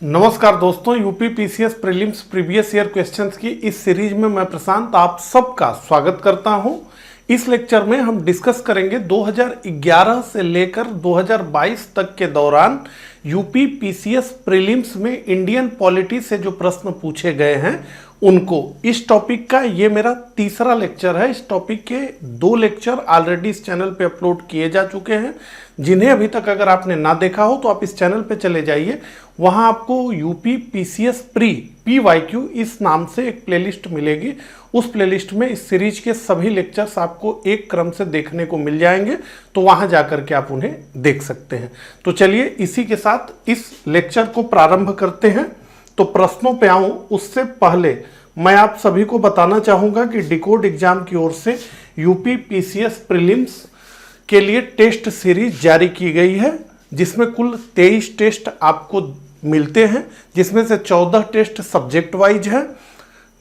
नमस्कार दोस्तों, UP PCS prelims previous year questions की इस सीरीज में मैं प्रशांत आप सबका स्वागत करता हूं। इस लेक्चर में हम डिस्कस करेंगे 2011 से लेकर 2022 तक के दौरान यूपी पीसीएस प्रीलिम्स में इंडियन पॉलिटी से जो प्रश्न पूछे गए हैं उनको। इस टॉपिक का ये मेरा तीसरा लेक्चर है। इस टॉपिक के 2 लेक्चर ऑलरेडी इस चैनल पे अपलोड किए जा चुके हैं। जिन्हें अभी तक अगर आपने ना देखा हो तो आप इस चैनल पे चले जाइए, वहां आपको यूपी पीसीएस प्री PYQ इस नाम से एक प्लेलिस्ट मिलेगी। उस प्लेलिस्ट में इस सीरीज के सभी लेक्चर्स आपको एक क्रम से देखने को मिल जाएंगे, तो वहां जाकर के आप उन्हें देख सकते हैं। तो चलिए इसी के साथ इस लेक्चर को प्रारंभ करते हैं। तो प्रश्नों पे आऊं उससे पहले मैं आप सभी को बताना चाहूंगा कि डिकोड एग्जाम की ओर से यूपी पीसीएस प्रीलिम्स के लिए टेस्ट सीरीज जारी की गई है, जिसमें कुल 23 टेस्ट आपको मिलते हैं, जिसमें से 14 टेस्ट सब्जेक्ट वाइज है,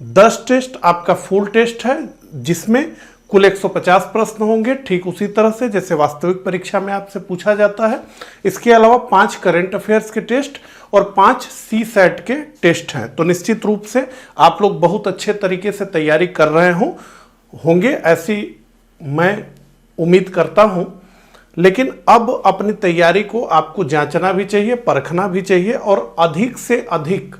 10 टेस्ट आपका फुल टेस्ट है, जिसमें कुल 150 प्रश्न होंगे, ठीक उसी तरह से जैसे वास्तविक परीक्षा में आपसे पूछा जाता है। इसके अलावा 5 करंट अफेयर्स के टेस्ट और 5 CSAT के टेस्ट हैं। तो निश्चित रूप से आप लोग बहुत अच्छे तरीके से तैयारी कर रहे होंगे, ऐसी मैं उम्मीद करता हूं। लेकिन अब अपनी तैयारी को आपको जांचना भी चाहिए, परखना भी चाहिए, और अधिक से अधिक,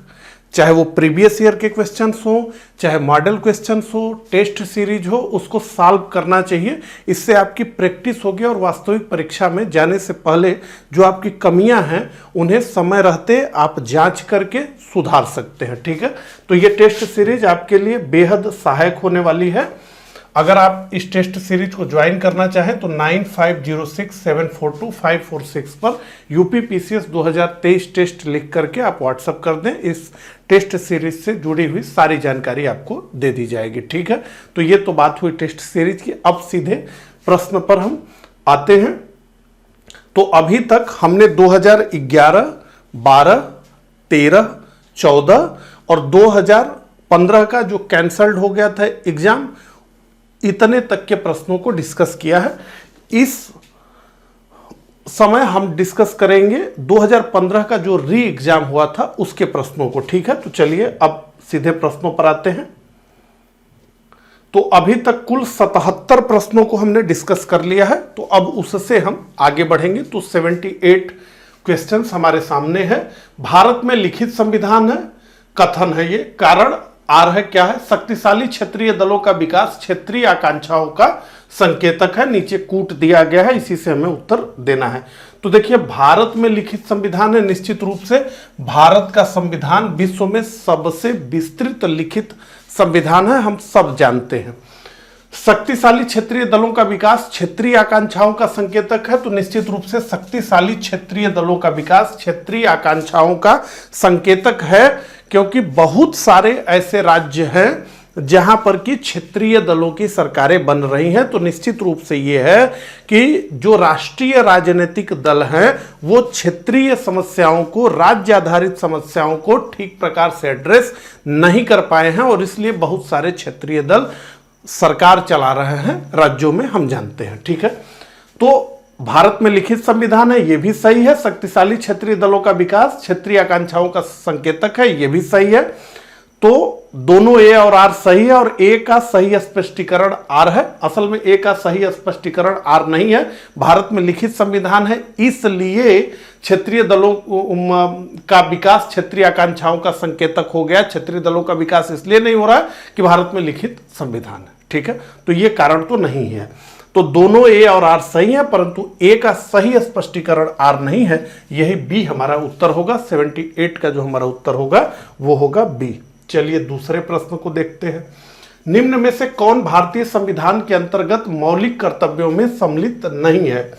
चाहे वो प्रीवियस ईयर के क्वेश्चंस हो, चाहे मॉडल क्वेश्चंस हो, टेस्ट सीरीज हो, उसको सॉल्व करना चाहिए। इससे आपकी प्रैक्टिस होगी और वास्तविक परीक्षा में जाने से पहले जो आपकी कमियां हैं उन्हें समय रहते आप जांच करके सुधार सकते हैं। ठीक है, तो ये टेस्ट सीरीज आपके लिए बेहद सहायक होने वाली है। अगर आप इस टेस्ट सीरीज को ज्वाइन करना चाहें तो 9506742546 पर यूपी पीसीएस 2023 टेस्ट लिख करके आप व्हाट्सएप कर दें। इस टेस्ट सीरीज से जुड़ी हुई सारी जानकारी आपको दे दी जाएगी। ठीक है, तो ये तो बात हुई टेस्ट सीरीज की। अब सीधे प्रश्न पर हम आते हैं। तो अभी तक हमने 2011, 12, 13, 14 और 2015 का जो कैंसल्ड हो गया था एग्जाम, इतने तक के प्रश्नों को डिस्कस किया है। इस समय हम डिस्कस करेंगे 2015 का जो री एग्जाम हुआ था उसके प्रश्नों को। ठीक है, तो चलिए अब सीधे प्रश्नों पर आते हैं। तो अभी तक कुल 77 प्रश्नों को हमने डिस्कस कर लिया है, तो अब उससे हम आगे बढ़ेंगे। तो 78 क्वेश्चंस हमारे सामने है। भारत में लिखित संविधान है, कथन है ये, कारण आर है, क्या है, शक्तिशाली क्षेत्रीय दलों का विकास क्षेत्रीय आकांक्षाओं का संकेतक है। नीचे कूट दिया गया है, इसी से हमें उत्तर देना है। तो देखिए, भारत में लिखित संविधान है। निश्चित रूप से भारत का संविधान विश्व में सबसे विस्तृत लिखित संविधान है, हम सब जानते हैं। शक्तिशाली क्षेत्रीय दलों का विकास क्षेत्रीय आकांक्षाओं का संकेतक है, तो निश्चित रूप से शक्तिशाली क्षेत्रीय दलों का विकास क्षेत्रीय आकांक्षाओं का संकेतक है, क्योंकि बहुत सारे ऐसे राज्य हैं जहां पर कि क्षेत्रीय दलों की सरकारें बन रही हैं। तो निश्चित रूप से यह है कि जो राष्ट्रीय राजनीतिक दल हैं वो क्षेत्रीय समस्याओं को, राज्य आधारित समस्याओं को ठीक प्रकार से एड्रेस नहीं कर पाए हैं, और इसलिए बहुत सारे क्षेत्रीय दल सरकार चला रहे हैं राज्यों में, हम जानते हैं। ठीक है, तो भारत में लिखित संविधान है, यह भी सही है। शक्तिशाली क्षेत्रीय दलों का विकास क्षेत्रीय आकांक्षाओं का संकेतक है, यह भी सही है। तो दोनों ए और आर सही है, और ए का सही स्पष्टीकरण आर है। असल में ए का सही स्पष्टीकरण आर नहीं है। भारत में लिखित संविधान है, इसलिए क्षेत्रीय दलों का विकास क्षेत्रीय आकांक्षाओं का संकेतक हो गया। क्षेत्रीय दलों का विकास इसलिए नहीं हो रहा है कि भारत में लिखित संविधान है। ठीक है, तो ये कारण तो नहीं है। तो दोनों ए और आर सही है, परंतु ए का सही स्पष्टीकरण आर नहीं है। यही बी हमारा उत्तर होगा। 78 का जो हमारा उत्तर होगा वो होगा बी। चलिए दूसरे प्रश्न को देखते हैं। निम्न में से कौन भारतीय संविधान के अंतर्गत मौलिक कर्तव्यों में सम्मिलित नहीं है?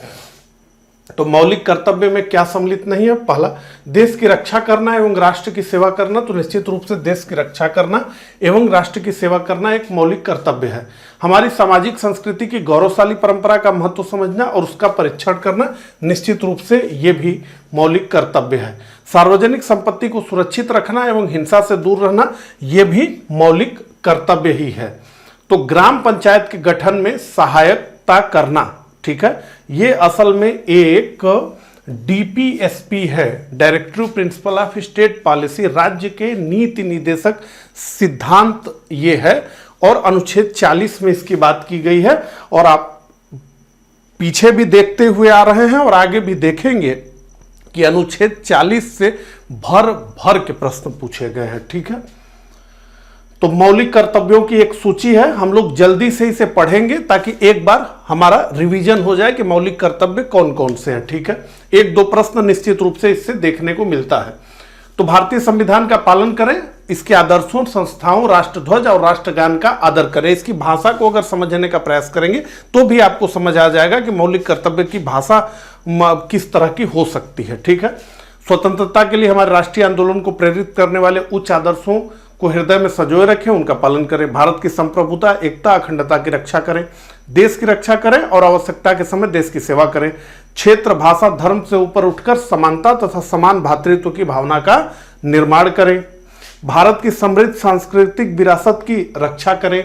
तो मौलिक कर्तव्य में क्या सम्मिलित नहीं है? पहला, देश की रक्षा करना एवं राष्ट्र की सेवा करना। तो निश्चित रूप से देश की रक्षा करना एवं राष्ट्र की सेवा करना एक मौलिक कर्तव्य है। हमारी सामाजिक संस्कृति की गौरवशाली परंपरा का महत्व समझना और उसका परीक्षण करना, निश्चित रूप से यह भी मौलिक कर्तव्य है। सार्वजनिक संपत्ति को सुरक्षित रखना एवं हिंसा से दूर रहना, यह भी मौलिक कर्तव्य ही है। तो ग्राम पंचायत के गठन में सहायता करना, ठीक है, ये असल में एक डीपीएसपी है, directive principle of state policy, राज्य के नीति निर्देशक सिद्धांत ये है। और अनुच्छेद 40 में इसकी बात की गई है। और आप पीछे भी देखते हुए आ रहे हैं और आगे भी देखेंगे कि अनुच्छेद 40 से भर भर के प्रश्न पूछे गए हैं। ठीक है, तो मौलिक कर्तव्यों की एक सूची है, हम लोग जल्दी से इसे पढ़ेंगे ताकि एक बार हमारा रिवीजन हो जाए कि मौलिक कर्तव्य कौन कौन से हैं। ठीक है, एक दो प्रश्न निश्चित रूप से इससे देखने को मिलता है। तो भारतीय संविधान का पालन करें, इसके आदर्शों, संस्थाओं, राष्ट्रध्वज और राष्ट्रगान का आदर करें। इसकी भाषा को अगर समझने का प्रयास करेंगे तो भी आपको समझ आ जाएगा कि मौलिक कर्तव्य की भाषा किस तरह की हो सकती है। ठीक है, स्वतंत्रता के लिए हमारे राष्ट्रीय आंदोलन को प्रेरित करने वाले उच्च आदर्शों को हृदय में संजोए रखें, उनका पालन करें। भारत की संप्रभुता, एकता, अखंडता की रक्षा करें, देश की रक्षा करें और आवश्यकता के समय देश की सेवा करें। क्षेत्र, भाषा, धर्म से ऊपर उठकर समानता तथा समान भातृत्व की भावना का निर्माण करें। भारत की समृद्ध सांस्कृतिक विरासत की रक्षा करें।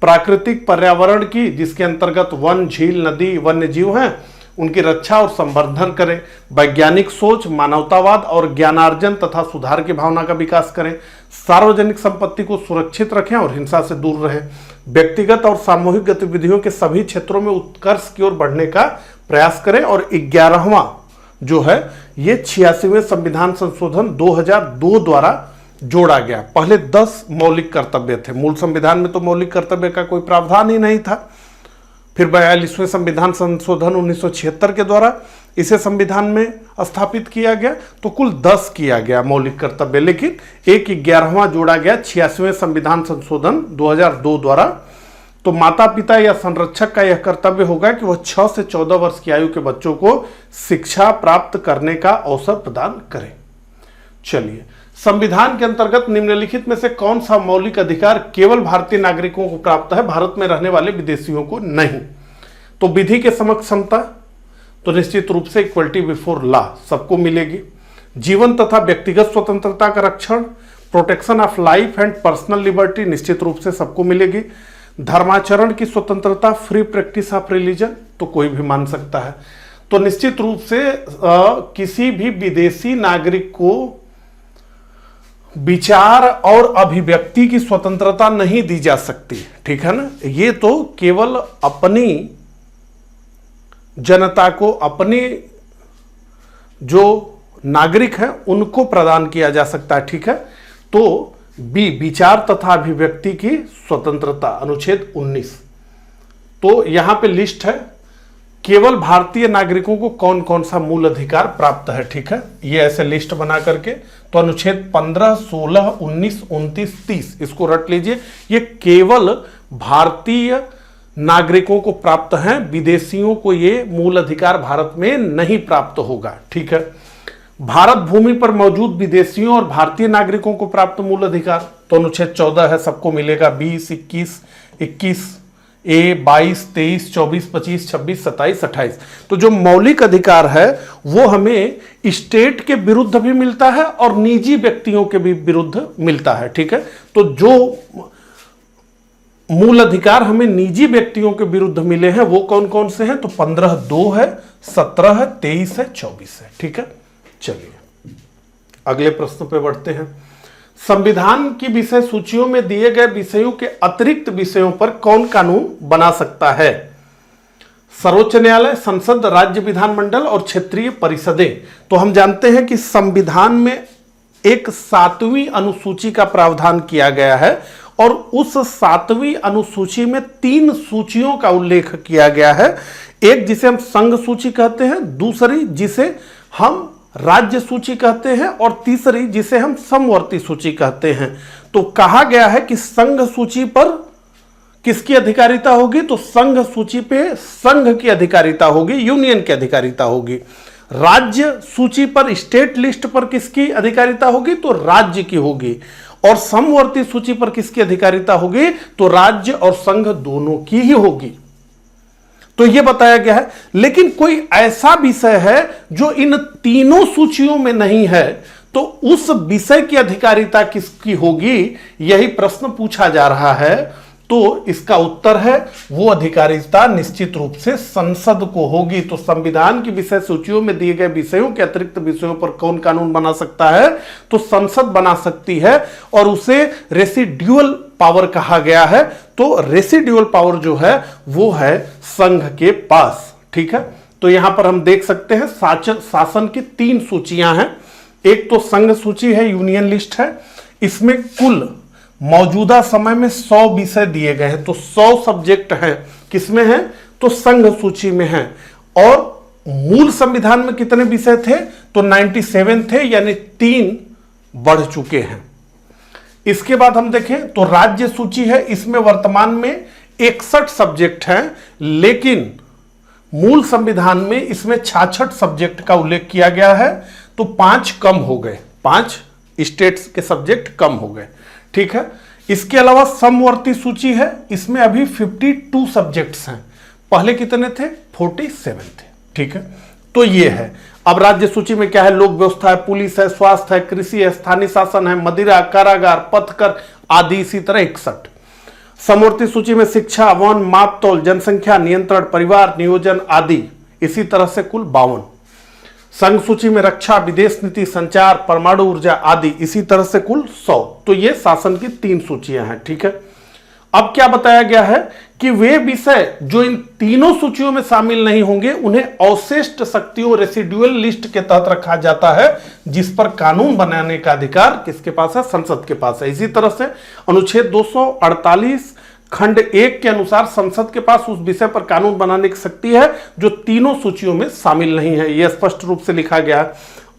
प्राकृतिक पर्यावरण की, जिसके अंतर्गत वन, झील, नदी, वन्य जीव हैं, उनकी रक्षा और संवर्धन करें। वैज्ञानिक सोच, मानवतावाद और ज्ञानार्जन तथा सुधार की भावना का विकास करें। सार्वजनिक संपत्ति को सुरक्षित रखें और हिंसा से दूर रहें। व्यक्तिगत और सामूहिक गतिविधियों के सभी क्षेत्रों में उत्कर्ष की ओर बढ़ने का प्रयास करें। और 11वां जो है ये 86वें संविधान संशोधन 2002 द्वारा जोड़ा गया। पहले 10 मौलिक कर्तव्य थे, मूल संविधान में तो मौलिक कर्तव्य का कोई प्रावधान ही नहीं था। फिर 42वें संविधान संशोधन 1976 के द्वारा इसे संविधान में स्थापित किया गया, तो कुल 10 किया गया मौलिक कर्तव्य, लेकिन एक 11वां जोड़ा गया 86वें संविधान संशोधन 2002 द्वारा। तो माता पिता या संरक्षक का यह कर्तव्य होगा कि वह 6 से 14 वर्ष की आयु के बच्चों को शिक्षा प्राप्त करने का अवसर प्रदान करें। चलिए, संविधान के अंतर्गत निम्नलिखित में से कौन सा मौलिक अधिकार केवल भारतीय नागरिकों को प्राप्त है, भारत में रहने वाले विदेशियों को नहीं? तो विधि के समक्ष समता, तो निश्चित रूप से इक्वलिटी बिफोर लॉ सबको मिलेगी। जीवन तथा व्यक्तिगत स्वतंत्रता का रक्षण, protection of life and personal liberty, निश्चित रूप से सबको मिलेगी। धर्माचरण की स्वतंत्रता, फ्री प्रैक्टिस ऑफ रिलीजन, तो कोई भी मान सकता है। तो निश्चित रूप से किसी भी विदेशी नागरिक को विचार और अभिव्यक्ति की स्वतंत्रता नहीं दी जा सकती। ठीक है ना, ये तो केवल अपनी जनता को, अपने जो नागरिक हैं उनको प्रदान किया जा सकता है। ठीक है, तो बी, विचार तथा अभिव्यक्ति की स्वतंत्रता, अनुच्छेद 19। तो यहां पे लिस्ट है केवल भारतीय नागरिकों को कौन कौन सा मूल अधिकार प्राप्त है। ठीक है, ये ऐसे लिस्ट बना करके, तो अनुच्छेद 15, 16, 19, 29, 30 इसको रट लीजिए। ये केवल भारतीय नागरिकों को प्राप्त हैं, विदेशियों को ये मूल अधिकार भारत में नहीं प्राप्त होगा। ठीक है, भारत भूमि पर मौजूद विदेशियों और भारतीय नागरिकों को प्राप्त मूल अधिकार, तो अनुच्छेद 14 है, सबको मिलेगा। 20, 21, 21 ए, 22, 23, 24, 25, 26, 27, 28। तो जो मौलिक अधिकार है वो हमें स्टेट के विरुद्ध भी मिलता है और निजी व्यक्तियों के भी विरुद्ध मिलता है। ठीक है, तो जो मूल अधिकार हमें निजी व्यक्तियों के विरुद्ध मिले हैं वो कौन कौन से हैं? तो 15(2) है, 17 है, 23 है, 24 है। ठीक है, चलिए अगले प्रश्न पे बढ़ते हैं। संविधान की विषय सूचियों में दिए गए विषयों के अतिरिक्त विषयों पर कौन कानून बना सकता है? सर्वोच्च न्यायालय, संसद, राज्य विधानमंडल और क्षेत्रीय परिषदें। तो हम जानते हैं कि संविधान में एक 7वीं अनुसूची का प्रावधान किया गया है और उस 7वीं अनुसूची में 3 सूचियों का उल्लेख किया गया है। एक जिसे हम संघ सूची कहते हैं, दूसरी जिसे हम राज्य सूची कहते हैं और तीसरी जिसे हम समवर्ती सूची कहते हैं। तो कहा गया है कि संघ सूची पर किसकी अधिकारिता होगी? तो संघ सूची पे संघ की अधिकारिता होगी, यूनियन की अधिकारिता होगी। राज्य सूची पर, स्टेट लिस्ट पर किसकी अधिकारिता होगी? तो राज्य की होगी। और समवर्ती सूची पर किसकी अधिकारिता होगी? तो राज्य और संघ दोनों की ही होगी। तो यह बताया गया है। लेकिन कोई ऐसा विषय है जो इन तीनों सूचियों में नहीं है, तो उस विषय की अधिकारिता किसकी होगी, यही प्रश्न पूछा जा रहा है। तो इसका उत्तर है वो अधिकारिता निश्चित रूप से संसद को होगी। तो संविधान की विषय सूचियों में दिए गए विषयों के अतिरिक्त विषयों पर कौन कानून बना सकता है? तो संसद बना सकती है, और उसे रेसिड्यूअल पावर कहा गया है। तो रेसिड्यूअल पावर जो है वो है संघ के पास। ठीक है, तो यहां पर हम देख सकते हैं शासन की 3 सूचियां हैं। एक तो संघ सूची है, यूनियन लिस्ट है। इसमें कुल मौजूदा समय में 100 विषय दिए गए हैं। तो 100 सब्जेक्ट हैं, किसमें हैं? तो संघ सूची में हैं। और मूल संविधान में कितने विषय थे? तो 97 थे, यानी 3 बढ़ चुके हैं। इसके बाद हम देखें तो राज्य सूची है, इसमें वर्तमान में 61 सब्जेक्ट हैं, लेकिन मूल संविधान में इसमें 66 सब्जेक्ट का उल्लेख किया गया है। तो 5 कम हो गए, 5 स्टेट्स के सब्जेक्ट कम हो गए। ठीक है, इसके अलावा समवर्ती सूची है, इसमें अभी 52 सब्जेक्ट्स हैं, पहले कितने थे? 47 थे। ठीक है, तो ये है। अब राज्य सूची में क्या है? लोक व्यवस्था है, पुलिस है, स्वास्थ्य है, कृषि है, स्थानीय शासन है, मदिरा, कारागार, पथकर आदि, इसी तरह 61। समवर्ती सूची में शिक्षा, वन, माप तौल, जनसंख्या नियंत्रण, परिवार नियोजन आदि, इसी तरह से कुल 52। संघ सूची में रक्षा, विदेश नीति, संचार, परमाणु ऊर्जा आदि, इसी तरह से कुल 100। तो ये शासन की 3 सूचियां हैं। ठीक है, अब क्या बताया गया है कि वे विषय जो इन तीनों सूचियों में शामिल नहीं होंगे उन्हें अवशिष्ट शक्तियों रेसिडुअल लिस्ट के तहत रखा जाता है, जिस पर कानून बनाने का अधिकार किसके पास है? संसद के पास है। इसी तरह से अनुच्छेद 248 खंड 1 के अनुसार संसद के पास उस विषय पर कानून बनाने की शक्ति है जो तीनों सूचियों में शामिल नहीं है, यह स्पष्ट रूप से लिखा गया है।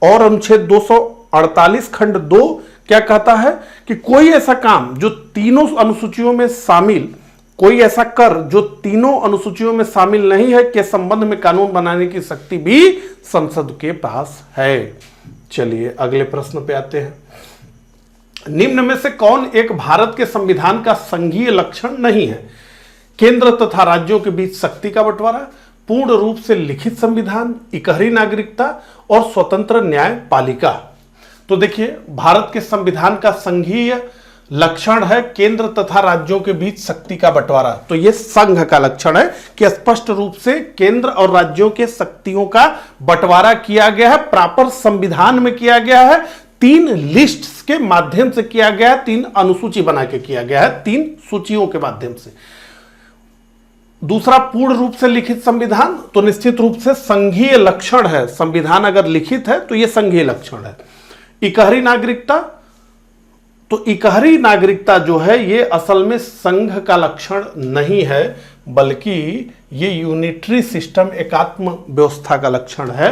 और अनुच्छेद 248 खंड 2 क्या कहता है कि कोई ऐसा काम जो तीनों अनुसूचियों में शामिल, कोई ऐसा कर जो तीनों अनुसूचियों में शामिल नहीं है के संबंध में कानून बनाने की शक्ति भी संसद के पास है। चलिए अगले प्रश्न पे आते हैं। निम्न में से कौन एक भारत के संविधान का संघीय लक्षण नहीं है? केंद्र तथा राज्यों के बीच शक्ति का बंटवारा, पूर्ण रूप से लिखित संविधान, इकहरी नागरिकता और स्वतंत्र न्यायपालिका। तो देखिए, भारत के संविधान का संघीय लक्षण है केंद्र तथा राज्यों के बीच शक्ति का बंटवारा। तो यह संघ का लक्षण है कि स्पष्ट रूप से केंद्र और राज्यों के शक्तियों का बंटवारा किया गया है, प्रॉपर संविधान में किया गया है, 3 लिस्ट्स के माध्यम से किया गया है, 3 अनुसूची बना के किया गया है, 3 सूचियों के माध्यम से। दूसरा, पूर्ण रूप से लिखित संविधान, तो निश्चित रूप से संघीय लक्षण है। संविधान अगर लिखित है तो यह संघीय लक्षण है। इकहरी नागरिकता, तो इकहरी नागरिकता जो है ये असल में संघ का लक्षण नहीं है, बल्कि ये यूनिटरी सिस्टम, एकात्म व्यवस्था का लक्षण है।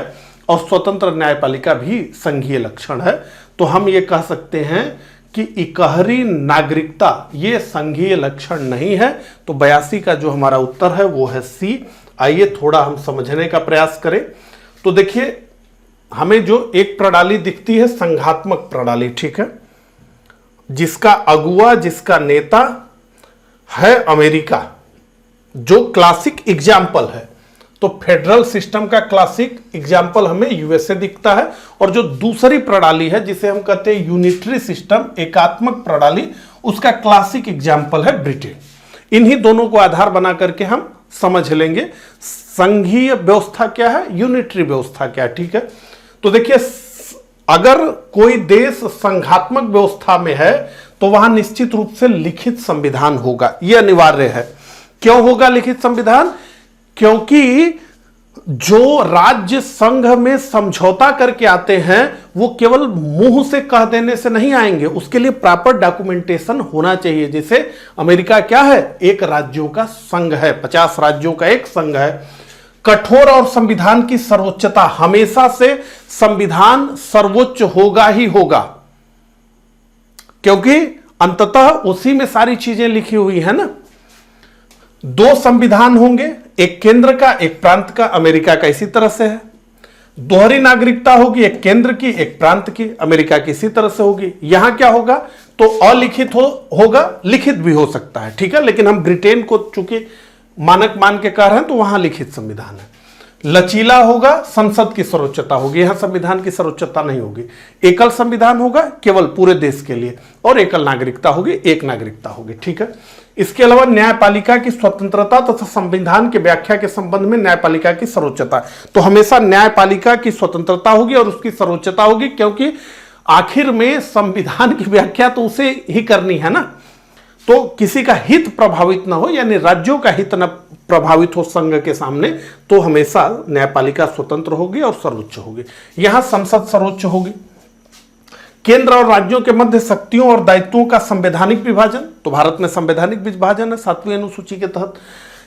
और स्वतंत्र न्यायपालिका भी संघीय लक्षण है। तो हम ये कह सकते हैं कि इकहरी नागरिकता ये संघीय लक्षण नहीं है। तो 82 का जो हमारा उत्तर है वो है सी। आइए थोड़ा हम समझने का प्रयास करें। तो देखिए, हमें जो एक प्रणाली दिखती है संघात्मक प्रणाली, ठीक है, जिसका अगुआ, जिसका नेता है अमेरिका, जो क्लासिक एग्जाम्पल है। तो फेडरल सिस्टम का क्लासिक एग्जाम्पल हमें यूएसए दिखता है। और जो दूसरी प्रणाली है जिसे हम कहते हैं यूनिटरी सिस्टम, एकात्मक प्रणाली, उसका क्लासिक एग्जाम्पल है ब्रिटेन। इन्हीं दोनों को आधार बना करके हम समझ लेंगे संघीय व्यवस्था क्या है, यूनिटरी व्यवस्था क्या है। ठीक है, तो देखिए, अगर कोई देश संघात्मक व्यवस्था में है तो वहां निश्चित रूप से लिखित संविधान होगा, यह अनिवार्य है। क्यों होगा लिखित संविधान? क्योंकि जो राज्य संघ में समझौता करके आते हैं वो केवल मुंह से कह देने से नहीं आएंगे, उसके लिए प्रॉपर डॉक्यूमेंटेशन होना चाहिए। जैसे अमेरिका क्या है, एक राज्यों का संघ है, 50 राज्यों का एक संघ है। कठोर और संविधान की सर्वोच्चता, हमेशा से संविधान सर्वोच्च होगा ही होगा, क्योंकि अंततः उसी में सारी चीजें लिखी हुई है ना। 2 संविधान होंगे, एक केंद्र का, एक प्रांत का। अमेरिका का इसी तरह से है। दोहरी नागरिकता होगी, एक केंद्र की, एक प्रांत की। अमेरिका की इसी तरह से होगी। यहां क्या होगा, तो अलिखित होगा, लिखित भी हो सकता है, ठीक है, लेकिन हम ब्रिटेन को चूंकि मानक मान के कह रहे हैं तो वहां लिखित संविधान है। लचीला होगा, संसद की सर्वोच्चता होगी, यहां संविधान की सर्वोच्चता नहीं होगी। एकल संविधान होगा केवल पूरे देश के लिए, और एकल नागरिकता होगी, एक नागरिकता होगी, ठीक है। इसके अलावा न्यायपालिका की स्वतंत्रता तथा संविधान की व्याख्या के संबंध में न्यायपालिका की सर्वोच्चता, तो हमेशा न्यायपालिका की स्वतंत्रता होगी और उसकी सर्वोच्चता होगी, क्योंकि आखिर में संविधान की व्याख्या तो उसे ही करनी है ना, तो किसी का हित प्रभावित ना हो, यानी राज्यों का हित न प्रभावित हो संघ के सामने, तो हमेशा न्यायपालिका स्वतंत्र होगी और सर्वोच्च होगी। यहां संसद सर्वोच्च होगी। केंद्र और राज्यों के मध्य शक्तियों और दायित्वों का संवैधानिक विभाजन, तो भारत में संवैधानिक विभाजन है 7वीं अनुसूची के तहत।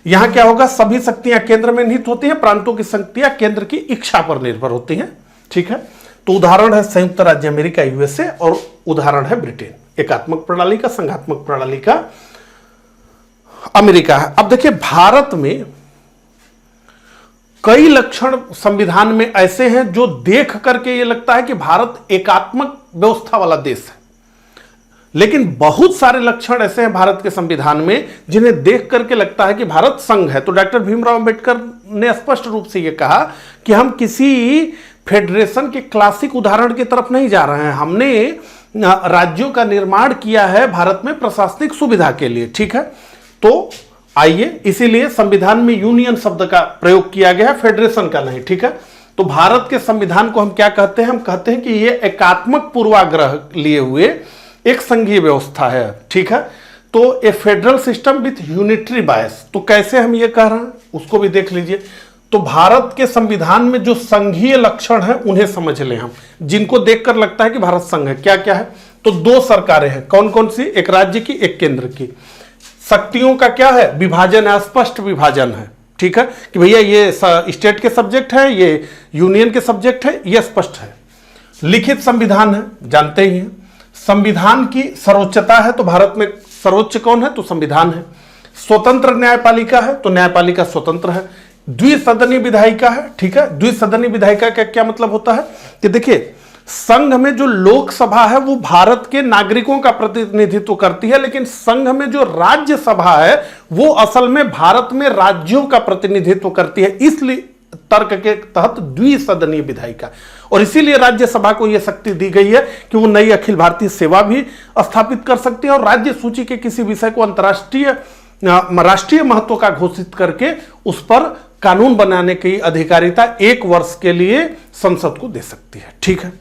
यहां क्या होगा, सभी शक्तियां केंद्र में निहित होती हैं, प्रांतों की शक्तियां केंद्र की इच्छा पर निर्भर होती हैं, ठीक है। तो उदाहरण है संयुक्त राज्य अमेरिका यूएसए, और उदाहरण है ब्रिटेन, एकात्मक प्रणाली का, संघात्मक प्रणाली का अमेरिका है। अब देखिए भारत में कई लक्षण संविधान में ऐसे हैं जो देख करके ये लगता है कि भारत एकात्मक व्यवस्था वाला देश है, लेकिन बहुत सारे लक्षण ऐसे हैं भारत के संविधान में जिन्हें देख करके लगता है कि भारत संघ है। तो डॉक्टर भीमराव अंबेडकर ने स्पष्ट रूप से यह कहा कि हम किसी फेडरेशन के क्लासिक उदाहरण की तरफ नहीं जा रहे हैं, हमने राज्यों का निर्माण किया है भारत में प्रशासनिक सुविधा के लिए, ठीक है। तो आइए, इसीलिए संविधान में यूनियन शब्द का प्रयोग किया गया है, फेडरेशन का नहीं, ठीक है। तो भारत के संविधान को हम क्या कहते हैं, हम कहते हैं कि यह एकात्मक पूर्वाग्रह लिए हुए एक संघीय व्यवस्था है, ठीक है। तो a federal system with unitary bias, तो कैसे हम ये कह रहे हैं उसको भी देख लीजिए। तो भारत के संविधान में जो संघीय लक्षण है उन्हें समझ लें हम, जिनको देखकर लगता है कि भारत संघ है। क्या क्या है, तो 2 सरकारें हैं, कौन कौन सी, एक राज्य की, एक केंद्र की। शक्तियों का क्या है, विभाजन है, स्पष्ट विभाजन है, ठीक है, कि भैया ये स्टेट के सब्जेक्ट है, ये यूनियन के सब्जेक्ट है, ये स्पष्ट है। लिखित संविधान है, जानते ही हैं। संविधान की सर्वोच्चता है, तो भारत में सर्वोच्च कौन है, तो संविधान है। स्वतंत्र न्यायपालिका है, तो न्यायपालिका स्वतंत्र है। द्विसदनीय विधायिका है, ठीक है। द्विसदनीय विधायिका का क्या मतलब होता है कि देखिए, संघ में जो लोकसभा है वो भारत के नागरिकों का प्रतिनिधित्व करती है, लेकिन संघ में जो राज्यसभा है वो असल में भारत में राज्यों का प्रतिनिधित्व करती है, इसलिए तर्क के तहत द्विसदनीय विधायिका। और इसीलिए राज्यसभा को यह शक्ति दी गई है कि वो नई अखिल भारतीय सेवा भी स्थापित कर सकती है और राज्य सूची के किसी विषय को अंतर्राष्ट्रीय राष्ट्रीय महत्व का घोषित करके उस पर कानून बनाने की अधिकारिता 1 वर्ष के लिए संसद को दे सकती है, ठीक है।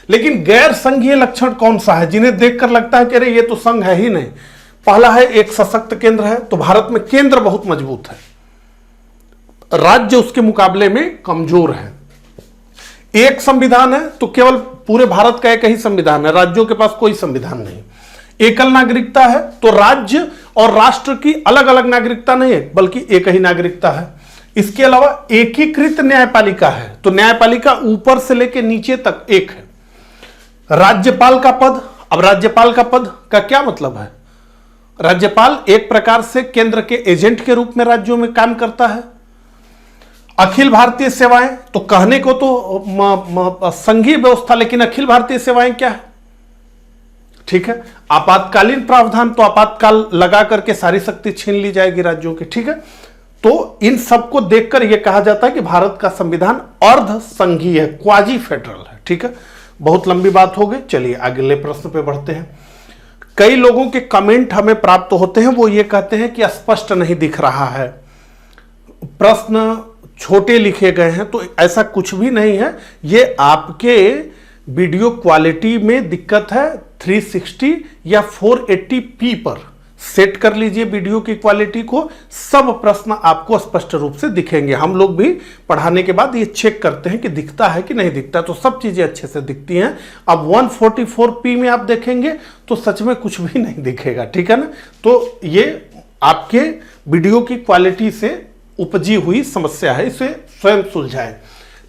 लेकिन गैर संघीय लक्षण कौन सा है जिन्हें देखकर लगता है कि अरे ये तो संघ है ही नहीं। पहला है एक सशक्त केंद्र है, तो भारत में केंद्र बहुत मजबूत है, राज्य उसके मुकाबले में कमजोर है। एक संविधान है, तो केवल पूरे भारत का एक ही संविधान है, राज्यों के पास कोई संविधान नहीं। एकल नागरिकता है, तो राज्य और राष्ट्र की अलग अलग नागरिकता नहीं है बल्कि एक ही नागरिकता है। इसके अलावा एकीकृत न्यायपालिका है, तो न्यायपालिका ऊपर से लेकर नीचे तक एक है। राज्यपाल का पद, अब राज्यपाल का पद का क्या मतलब है, राज्यपाल एक प्रकार से केंद्र के एजेंट के रूप में राज्यों में काम करता है। अखिल भारतीय सेवाएं, तो कहने को तो संघीय व्यवस्था, लेकिन अखिल भारतीय सेवाएं क्या है, ठीक है। आपातकालीन प्रावधान, तो आपातकाल लगा करके सारी शक्ति छीन ली जाएगी राज्यों की, ठीक है। तो इन सबको देखकर यह कहा जाता है कि भारत का संविधान अर्ध संघीय है, क्वाजी फेडरल है, ठीक है। बहुत लंबी बात हो गई, चलिए अगले प्रश्न पे बढ़ते हैं। कई लोगों के कमेंट हमें प्राप्त होते हैं, वो ये कहते हैं कि स्पष्ट नहीं दिख रहा है, प्रश्न छोटे लिखे गए हैं। तो ऐसा कुछ भी नहीं है, ये आपके वीडियो क्वालिटी में दिक्कत है। 360 या 480p पर सेट कर लीजिए वीडियो की क्वालिटी को, सब प्रश्न आपको स्पष्ट रूप से दिखेंगे। हम लोग भी पढ़ाने के बाद ये चेक करते हैं कि दिखता है कि नहीं दिखता, तो सब चीजें अच्छे से दिखती हैं। अब 144p में आप देखेंगे तो सच में कुछ भी नहीं दिखेगा, ठीक है ना। तो ये आपके वीडियो की क्वालिटी से उपजी हुई समस्या है, इसे स्वयं सुलझाएं।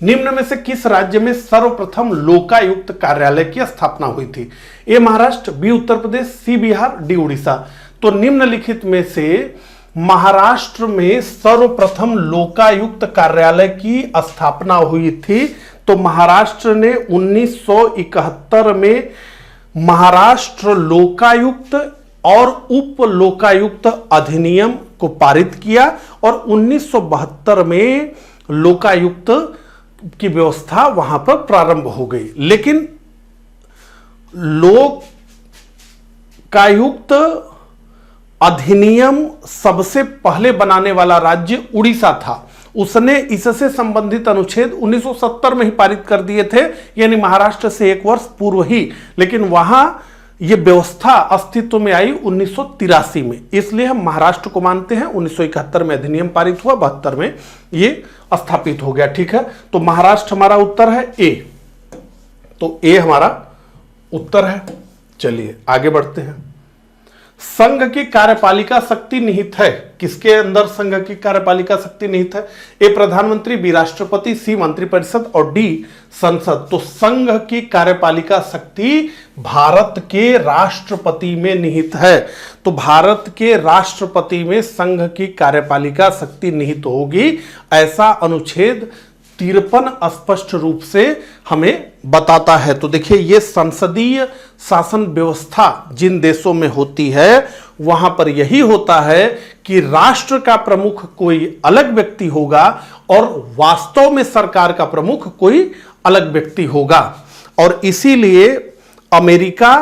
निम्न में से किस राज्य में सर्वप्रथम लोकायुक्त कार्यालय की स्थापना हुई थी? ए महाराष्ट्र, बी उत्तर प्रदेश, सी बिहार, डी उड़ीसा। तो निम्नलिखित में से महाराष्ट्र में सर्वप्रथम लोकायुक्त कार्यालय की स्थापना हुई थी। तो महाराष्ट्र ने 1971 में महाराष्ट्र लोकायुक्त और उप लोकायुक्त अधिनियम को पारित किया और 1972 में लोकायुक्त की व्यवस्था वहां पर प्रारंभ हो गई। लेकिन लोकायुक्त अधिनियम सबसे पहले बनाने वाला राज्य उड़ीसा था। उसने इससे संबंधित अनुच्छेद 1970 में ही पारित कर दिए थे, यानी महाराष्ट्र से 1 वर्ष पूर्व ही। लेकिन वहां यह व्यवस्था अस्तित्व में आई 1983 में, इसलिए हम महाराष्ट्र को मानते हैं। 1971 में अधिनियम पारित हुआ, 72 में यह स्थापित हो गया। ठीक है, तो महाराष्ट्र हमारा उत्तर है ए, तो ए हमारा उत्तर है। चलिए आगे बढ़ते हैं। संघ की कार्यपालिका शक्ति निहित है। किसके अंदर संघ की कार्यपालिका शक्ति निहित है? ए प्रधानमंत्री, बी राष्ट्रपति, सी मंत्रिपरिषद और डी संसद। तो संघ की कार्यपालिका शक्ति भारत के राष्ट्रपति में निहित है। तो भारत के राष्ट्रपति में संघ की कार्यपालिका शक्ति निहित होगी, ऐसा अनुच्छेद 53 स्पष्ट रूप से हमें बताता है। तो देखिए, ये संसदीय शासन व्यवस्था जिन देशों में होती है वहां पर यही होता है कि राष्ट्र का प्रमुख कोई अलग व्यक्ति होगा और वास्तव में सरकार का प्रमुख कोई अलग व्यक्ति होगा। और इसीलिए अमेरिका,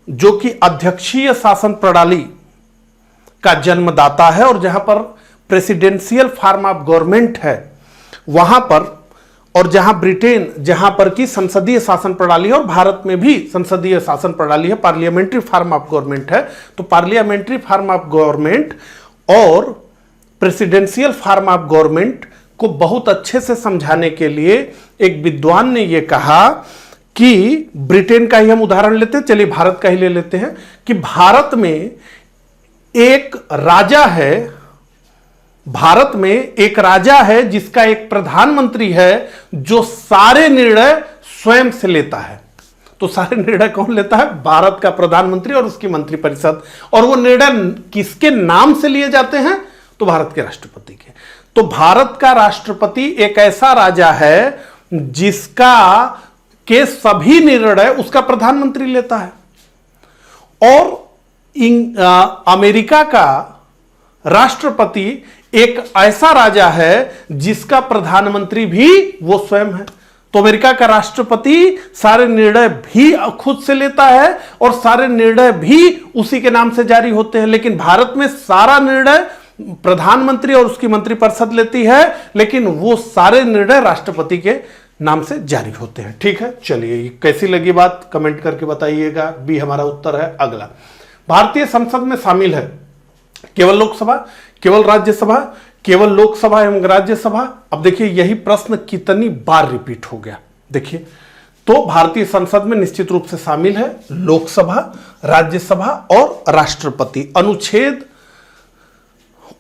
जो कि अध्यक्षीय शासन प्रणाली का जन्मदाता है और जहां पर प्रेसिडेंशियल फॉर्म ऑफ गवर्नमेंट है वहां पर, और जहां ब्रिटेन, जहां पर की संसदीय शासन प्रणाली है, और भारत में भी संसदीय शासन प्रणाली है, पार्लियामेंट्री फॉर्म ऑफ गवर्नमेंट है। तो पार्लियामेंट्री फॉर्म ऑफ गवर्नमेंट और प्रेसिडेंशियल फॉर्म ऑफ गवर्नमेंट को बहुत अच्छे से समझाने के लिए एक विद्वान ने यह कहा कि ब्रिटेन का ही हम उदाहरण लेते हैं, चलिए भारत का ही ले लेते हैं, कि भारत में एक राजा है, भारत में एक राजा है जिसका एक प्रधानमंत्री है जो सारे निर्णय स्वयं से लेता है। तो सारे निर्णय कौन लेता है? भारत का प्रधानमंत्री और उसकी मंत्रिपरिषद। और वो निर्णय किसके नाम से लिए जाते हैं? तो भारत के राष्ट्रपति के। तो भारत का राष्ट्रपति एक ऐसा राजा है जिसका के सभी निर्णय उसका प्रधानमंत्री लेता है। और अमेरिका का राष्ट्रपति एक ऐसा राजा है जिसका प्रधानमंत्री भी वो स्वयं है। तो अमेरिका का राष्ट्रपति सारे निर्णय भी खुद से लेता है और सारे निर्णय भी उसी के नाम से जारी होते हैं। लेकिन भारत में सारा निर्णय प्रधानमंत्री और उसकी मंत्रिपरिषद लेती है, लेकिन वो सारे निर्णय राष्ट्रपति के नाम से जारी होते हैं। ठीक है, चलिए कैसी लगी बात कमेंट करके बताइएगा। बी हमारा उत्तर है। अगला, भारतीय संसद में शामिल है केवल लोकसभा, केवल राज्यसभा, केवल लोकसभा एवं राज्यसभा। अब देखिए यही प्रश्न कितनी बार रिपीट हो गया। देखिए, तो भारतीय संसद में निश्चित रूप से शामिल है लोकसभा, राज्यसभा और राष्ट्रपति। अनुच्छेद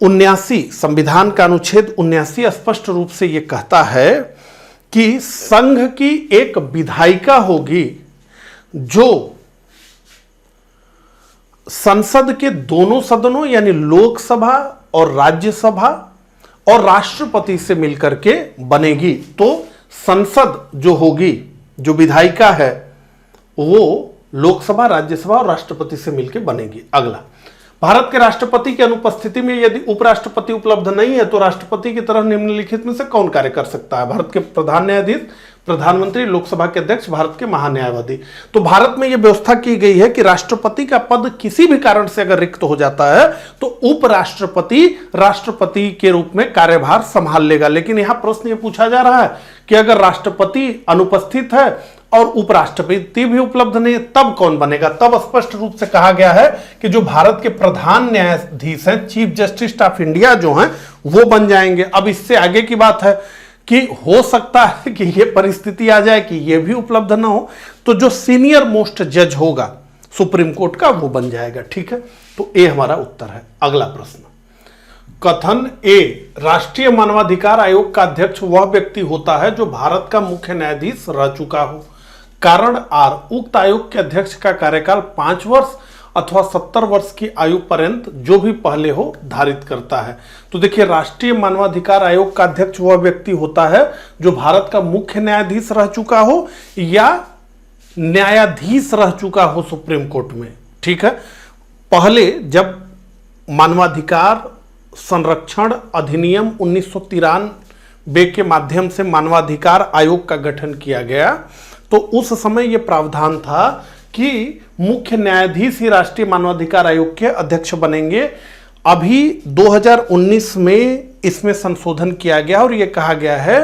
79, संविधान का अनुच्छेद 79 स्पष्ट रूप से यह कहता है कि संघ की एक विधायिका होगी जो संसद के दोनों सदनों यानी लोकसभा और राज्यसभा और राष्ट्रपति से मिलकर के बनेगी। तो संसद जो होगी, जो विधायिका है, वो लोकसभा, राज्यसभा और राष्ट्रपति से मिलकर बनेगी। अगला, भारत के राष्ट्रपति की अनुपस्थिति में यदि उपराष्ट्रपति उपलब्ध नहीं है तो राष्ट्रपति की तरह निम्नलिखित में से कौन कार्य कर सकता है? भारत के प्रधान न्यायाधीश, प्रधानमंत्री, लोकसभा के अध्यक्ष, भारत के महान्यायवादी। तो भारत में यह व्यवस्था की गई है कि राष्ट्रपति का पद किसी भी कारण से अगर रिक्त हो जाता है तो उपराष्ट्रपति राष्ट्रपति के रूप में कार्यभार संभाल लेगा। लेकिन यहां प्रश्न यह पूछा जा रहा है कि अगर राष्ट्रपति अनुपस्थित है और उपराष्ट्रपति भी उपलब्ध नहीं है तब कौन बनेगा? तब स्पष्ट रूप से कहा गया है कि जो भारत के प्रधान न्यायाधीश हैं, चीफ जस्टिस ऑफ इंडिया जो हैं, वो बन जाएंगे। अब इससे आगे की बात है कि हो सकता है कि यह परिस्थिति आ जाए कि यह भी उपलब्ध ना हो, तो जो सीनियर मोस्ट जज होगा सुप्रीम कोर्ट का वो बन जाएगा। ठीक है, तो ए हमारा उत्तर है। अगला प्रश्न, कथन ए, राष्ट्रीय मानवाधिकार आयोग का अध्यक्ष वह व्यक्ति होता है जो भारत का मुख्य न्यायाधीश रह चुका हो। कारण आर, उक्त आयोग के अध्यक्ष का कार्यकाल 5 वर्ष अथवा 70 वर्ष की आयु पर्यंत जो भी पहले हो धारित करता है। तो देखिए, राष्ट्रीय मानवाधिकार आयोग का अध्यक्ष वह व्यक्ति होता है जो भारत का मुख्य न्यायाधीश रह चुका हो या न्यायाधीश रह चुका हो सुप्रीम कोर्ट में। ठीक है, पहले जब मानवाधिकार संरक्षण अधिनियम 1993 बे के माध्यम से मानवाधिकार आयोग का गठन किया गया, तो उस समय यह प्रावधान था कि मुख्य न्यायाधीश ही राष्ट्रीय मानवाधिकार आयोग के अध्यक्ष बनेंगे। अभी 2019 में इसमें संशोधन किया गया और यह कहा गया है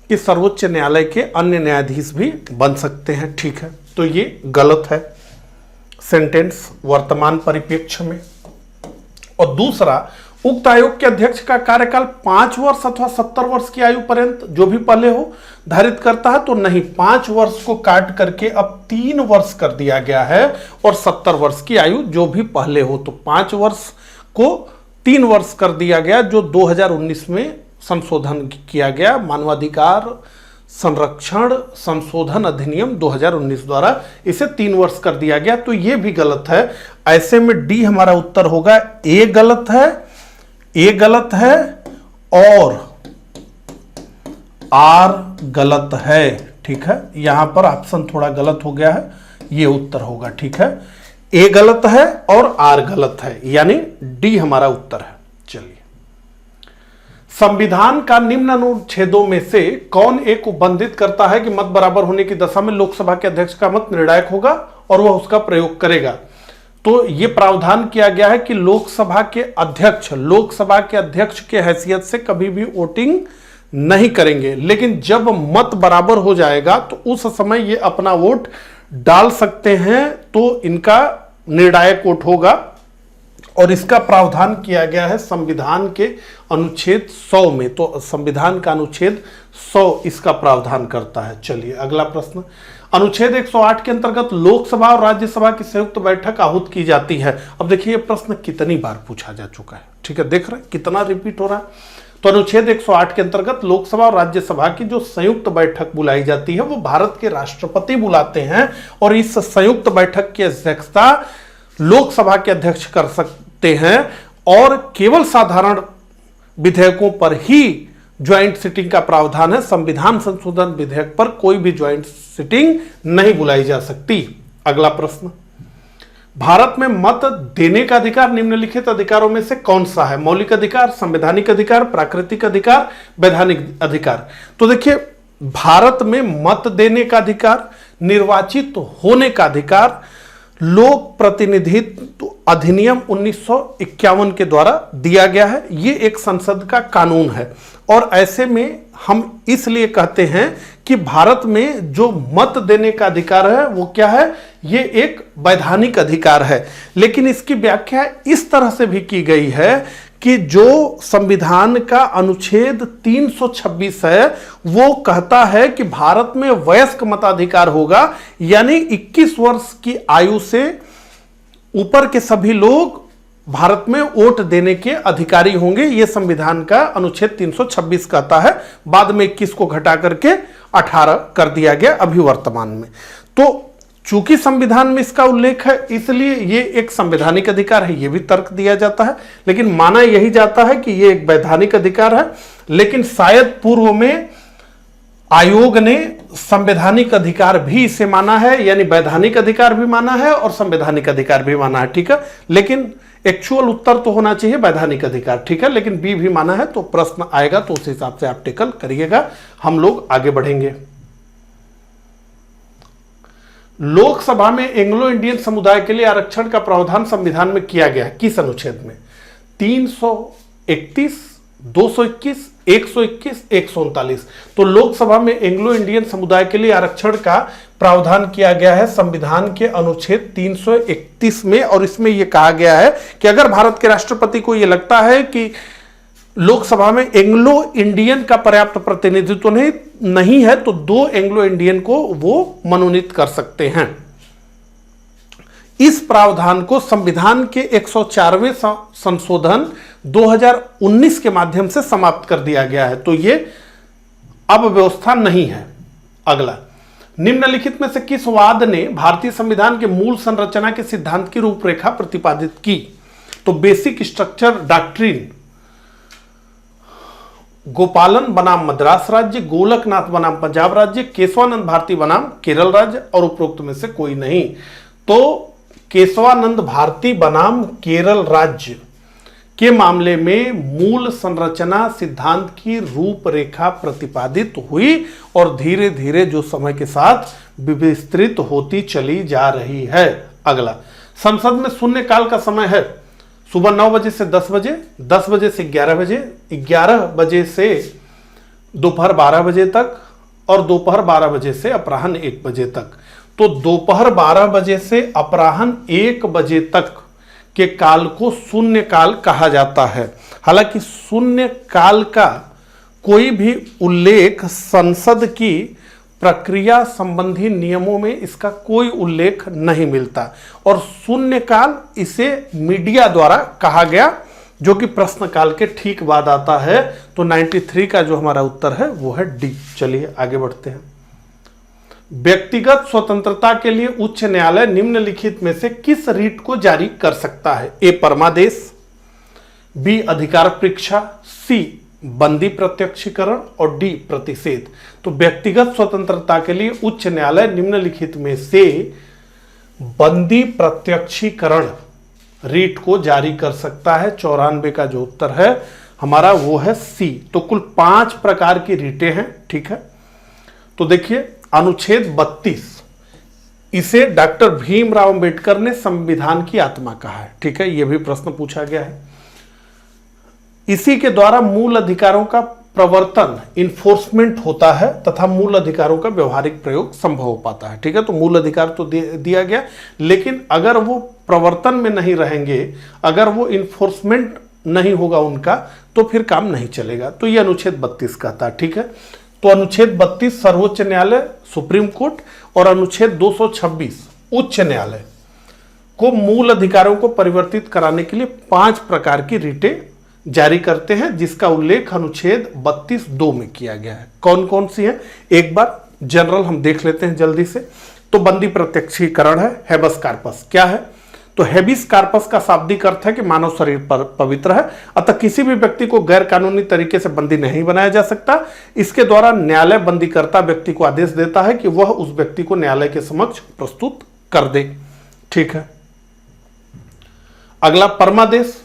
कि सर्वोच्च न्यायालय के अन्य न्यायाधीश भी बन सकते हैं। ठीक है, तो ये गलत है सेंटेंस वर्तमान परिप्रेक्ष्य में। और दूसरा, उक्त आयोग के अध्यक्ष का कार्यकाल 5 वर्ष अथवा 70 वर्ष की आयु पर्यंत जो भी पहले हो धारित करता है, तो नहीं, 5 वर्ष को काट करके अब 3 वर्ष कर दिया गया है और 70 वर्ष की आयु जो भी पहले हो, तो 5 वर्ष को 3 वर्ष कर दिया गया, जो 2019 में संशोधन किया गया मानवाधिकार संरक्षण संशोधन अधिनियम 2019 द्वारा इसे 3 वर्ष कर दिया गया, तो यह भी गलत है। ऐसे में डी हमारा उत्तर होगा। ए गलत है, ए गलत है और आर गलत है। ठीक है, यहां पर ऑप्शन थोड़ा गलत हो गया है, ये उत्तर होगा। ठीक है, ए गलत है और आर गलत है, यानी डी हमारा उत्तर है। चलिए, संविधान का निम्न अनुच्छेदों में से कौन एक उपबंधित करता है कि मत बराबर होने की दशा में लोकसभा के अध्यक्ष का मत निर्णायक होगा और वह उसका प्रयोग करेगा? तो यह प्रावधान किया गया है कि लोकसभा के अध्यक्ष के हैसियत से कभी भी वोटिंग नहीं करेंगे, लेकिन जब मत बराबर हो जाएगा तो उस समय ये अपना वोट डाल सकते हैं, तो इनका निर्णायक वोट होगा। और इसका प्रावधान किया गया है संविधान के अनुच्छेद 100 में, तो संविधान का अनुच्छेद 100 इसका प्रावधान करता है। चलिए अगला प्रश्न, अनुच्छेद 108 के अंतर्गत लोकसभा और राज्यसभा की संयुक्त बैठक आहूत की जाती है। अब देखिए ये प्रश्न कितनी बार पूछा जा चुका है। ठीक है, देख रहे हैं कितना रिपीट हो रहा है। तो अनुच्छेद 108 के अंतर्गत लोकसभा और राज्यसभा की जो संयुक्त बैठक बुलाई जाती है वो भारत के राष्ट्रपति बुलाते हैं, और इस संयुक्त बैठक की अध्यक्षता लोकसभा के अध्यक्ष कर सकते हैं, और केवल साधारण विधेयकों पर ही ज्वाइंट सिटिंग का प्रावधान है। संविधान संशोधन विधेयक पर कोई भी ज्वाइंट सिटिंग नहीं बुलाई जा सकती। अगला प्रश्न, भारत में मत देने का अधिकार निम्नलिखित अधिकारों में से कौन सा है? मौलिक अधिकार, संवैधानिक अधिकार, प्राकृतिक अधिकार, वैधानिक अधिकार। तो देखिए, भारत में मत देने का अधिकार, निर्वाचित होने का अधिकार, लोक प्रतिनिधित्व अधिनियम 1951 के द्वारा दिया गया है। ये एक संसद का कानून है, और ऐसे में हम इसलिए कहते हैं कि भारत में जो मत देने का अधिकार है वो क्या है? ये एक वैधानिक अधिकार है। लेकिन इसकी व्याख्या इस तरह से भी की गई है कि जो संविधान का अनुच्छेद 326 है वो कहता है कि भारत में वयस्क मताधिकार होगा, यानी 21 वर्ष की आयु से ऊपर के सभी लोग भारत में वोट देने के अधिकारी होंगे। यह संविधान का अनुच्छेद 326 कहता है। बाद में 21 को घटा करके 18 कर दिया गया अभी वर्तमान में। तो चूंकि संविधान में इसका उल्लेख है, इसलिए यह एक संवैधानिक अधिकार है, यह भी तर्क दिया जाता है। लेकिन माना यही जाता है कि यह एक वैधानिक अधिकार है, लेकिन शायद पूर्व में आयोग ने संवैधानिक अधिकार भी इसे माना है, यानी वैधानिक अधिकार भी माना है और संवैधानिक अधिकार भी माना है। ठीक है, लेकिन एक्चुअल उत्तर तो होना चाहिए वैधानिक अधिकार। ठीक है, लेकिन बी भी माना है, तो प्रश्न आएगा तो उस हिसाब से आप टेकल करिएगा। हम लोग आगे बढ़ेंगे। लोकसभा में एंग्लो इंडियन समुदाय के लिए आरक्षण का प्रावधान संविधान में किया गया है। किस अनुच्छेद में? 331, 221, 121, 139। तो लोकसभा में एंग्लो इंडियन समुदाय के लिए आरक्षण का प्रावधान किया गया है संविधान के अनुच्छेद 331 में, और इसमें यह कहा गया है कि अगर भारत के राष्ट्रपति को यह लगता है कि लोकसभा में एंग्लो इंडियन का पर्याप्त प्रतिनिधित्व नहीं है, तो 2 एंग्लो इंडियन को वो मनोनीत कर सकते हैं। इस प्रावधान को संविधान के 104वें संशोधन 2019 के माध्यम से समाप्त कर दिया गया है, तो ये अब व्यवस्था नहीं है। अगला, निम्नलिखित में से किस वाद ने भारतीय संविधान के मूल संरचना के सिद्धांत की रूपरेखा प्रतिपादित की? तो बेसिक स्ट्रक्चर डॉक्ट्रिन, गोपालन बनाम मद्रास राज्य, गोलकनाथ बनाम पंजाब राज्य, केशवानंद भारती बनाम केरल राज्य, और उपरोक्त में से कोई नहीं। तो केशवानंद भारती बनाम केरल राज्य, के मामले में मूल संरचना सिद्धांत की रूपरेखा प्रतिपादित हुई और धीरे धीरे जो समय के साथ विस्तृत होती चली जा रही है। अगला, संसद में शून्यकाल का समय है सुबह 9 बजे से 10 बजे, 10 बजे से 11 बजे, 11 बजे से दोपहर 12 बजे तक और दोपहर 12 बजे से अपराह्न 1 बजे तक। तो दोपहर 12 बजे से अपराह्न 1 बजे तक के काल को शून्य काल कहा जाता है। हालांकि शून्य काल का कोई भी उल्लेख संसद की प्रक्रिया संबंधी नियमों में इसका कोई उल्लेख नहीं मिलता और शून्य काल इसे मीडिया द्वारा कहा गया, जो कि प्रश्न काल के ठीक बाद आता है। तो 93 का जो हमारा उत्तर है वो है डी। चलिए आगे बढ़ते हैं। व्यक्तिगत स्वतंत्रता के लिए उच्च न्यायालय निम्नलिखित में से किस रीट को जारी कर सकता है? ए परमादेश, बी अधिकार परीक्षा, सी बंदी प्रत्यक्षीकरण और डी प्रतिषेध। तो व्यक्तिगत स्वतंत्रता के लिए उच्च न्यायालय निम्नलिखित में से बंदी प्रत्यक्षीकरण रीट को जारी कर सकता है। 94 का जो उत्तर है हमारा वो है सी। तो कुल 5 प्रकार की रीटें हैं, ठीक है। तो देखिए, अनुच्छेद 32 इसे डॉक्टर भीमराव अंबेडकर ने संविधान की आत्मा कहा है, ठीक है। यह भी प्रश्न पूछा गया है। इसी के द्वारा मूल अधिकारों का प्रवर्तन, इन्फोर्समेंट होता है तथा मूल अधिकारों का व्यवहारिक प्रयोग संभव हो पाता है, ठीक है। तो मूल अधिकार तो दिया गया, लेकिन अगर वो प्रवर्तन में नहीं रहेंगे, अगर वो इन्फोर्समेंट नहीं होगा उनका, तो फिर काम नहीं चलेगा। तो ये अनुच्छेद 32 कहता है, ठीक है। तो अनुच्छेद 32 सर्वोच्च न्यायालय, सुप्रीम कोर्ट, और अनुच्छेद 226 उच्च न्यायालय को मूल अधिकारों को परिवर्तित कराने के लिए 5 प्रकार की रीटें जारी करते हैं, जिसका उल्लेख अनुच्छेद 32(2) में किया गया है। कौन कौन सी है, एक बार जनरल हम देख लेते हैं जल्दी से। तो बंदी प्रत्यक्षीकरण है, हेबस कार्पस। क्या है? तो हेबिस कार्पस का शाब्दिक अर्थ है कि मानव शरीर पर पवित्र है, अतः किसी भी व्यक्ति को गैर कानूनी तरीके से बंदी नहीं बनाया जा सकता। इसके द्वारा न्यायालय बंदीकर्ता व्यक्ति को आदेश देता है कि वह उस व्यक्ति को न्यायालय के समक्ष प्रस्तुत कर दे, ठीक है। अगला, परमादेश।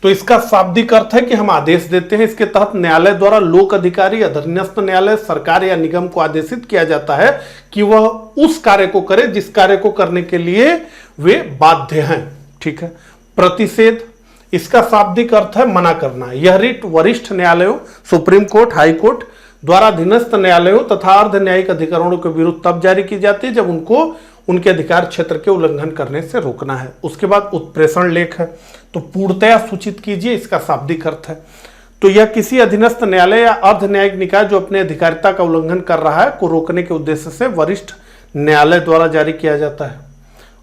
तो इसका शाब्दिक अर्थ है कि हम आदेश देते हैं। इसके तहत न्यायालय द्वारा लोक अधिकारी, अधीनस्थ न्यायालय, सरकार या निगम को आदेशित किया जाता है कि वह उस कार्य को करे जिस कार्य को करने के लिए वे बाध्य हैं, ठीक है। प्रतिषेध, इसका शाब्दिक अर्थ है मना करना। यह रीट वरिष्ठ न्यायालयों, सुप्रीम कोर्ट, हाई कोर्ट द्वारा अधीनस्थ न्यायालयों तथा अर्ध न्यायिक अधिकरणों के विरुद्ध तब जारी की जाती है जब उनको उनके अधिकार क्षेत्र के उल्लंघन करने से रोकना है। उसके बाद उत्प्रेषण लेख है, तो पूर्णतया सूचित कीजिए, इसका शाब्दिक अर्थ है। तो यह किसी अधीनस्थ न्यायालय या अर्ध न्यायिक निकाय जो अपने अधिकारिता का उल्लंघन कर रहा है को रोकने के उद्देश्य से वरिष्ठ न्यायालय द्वारा जारी किया जाता है।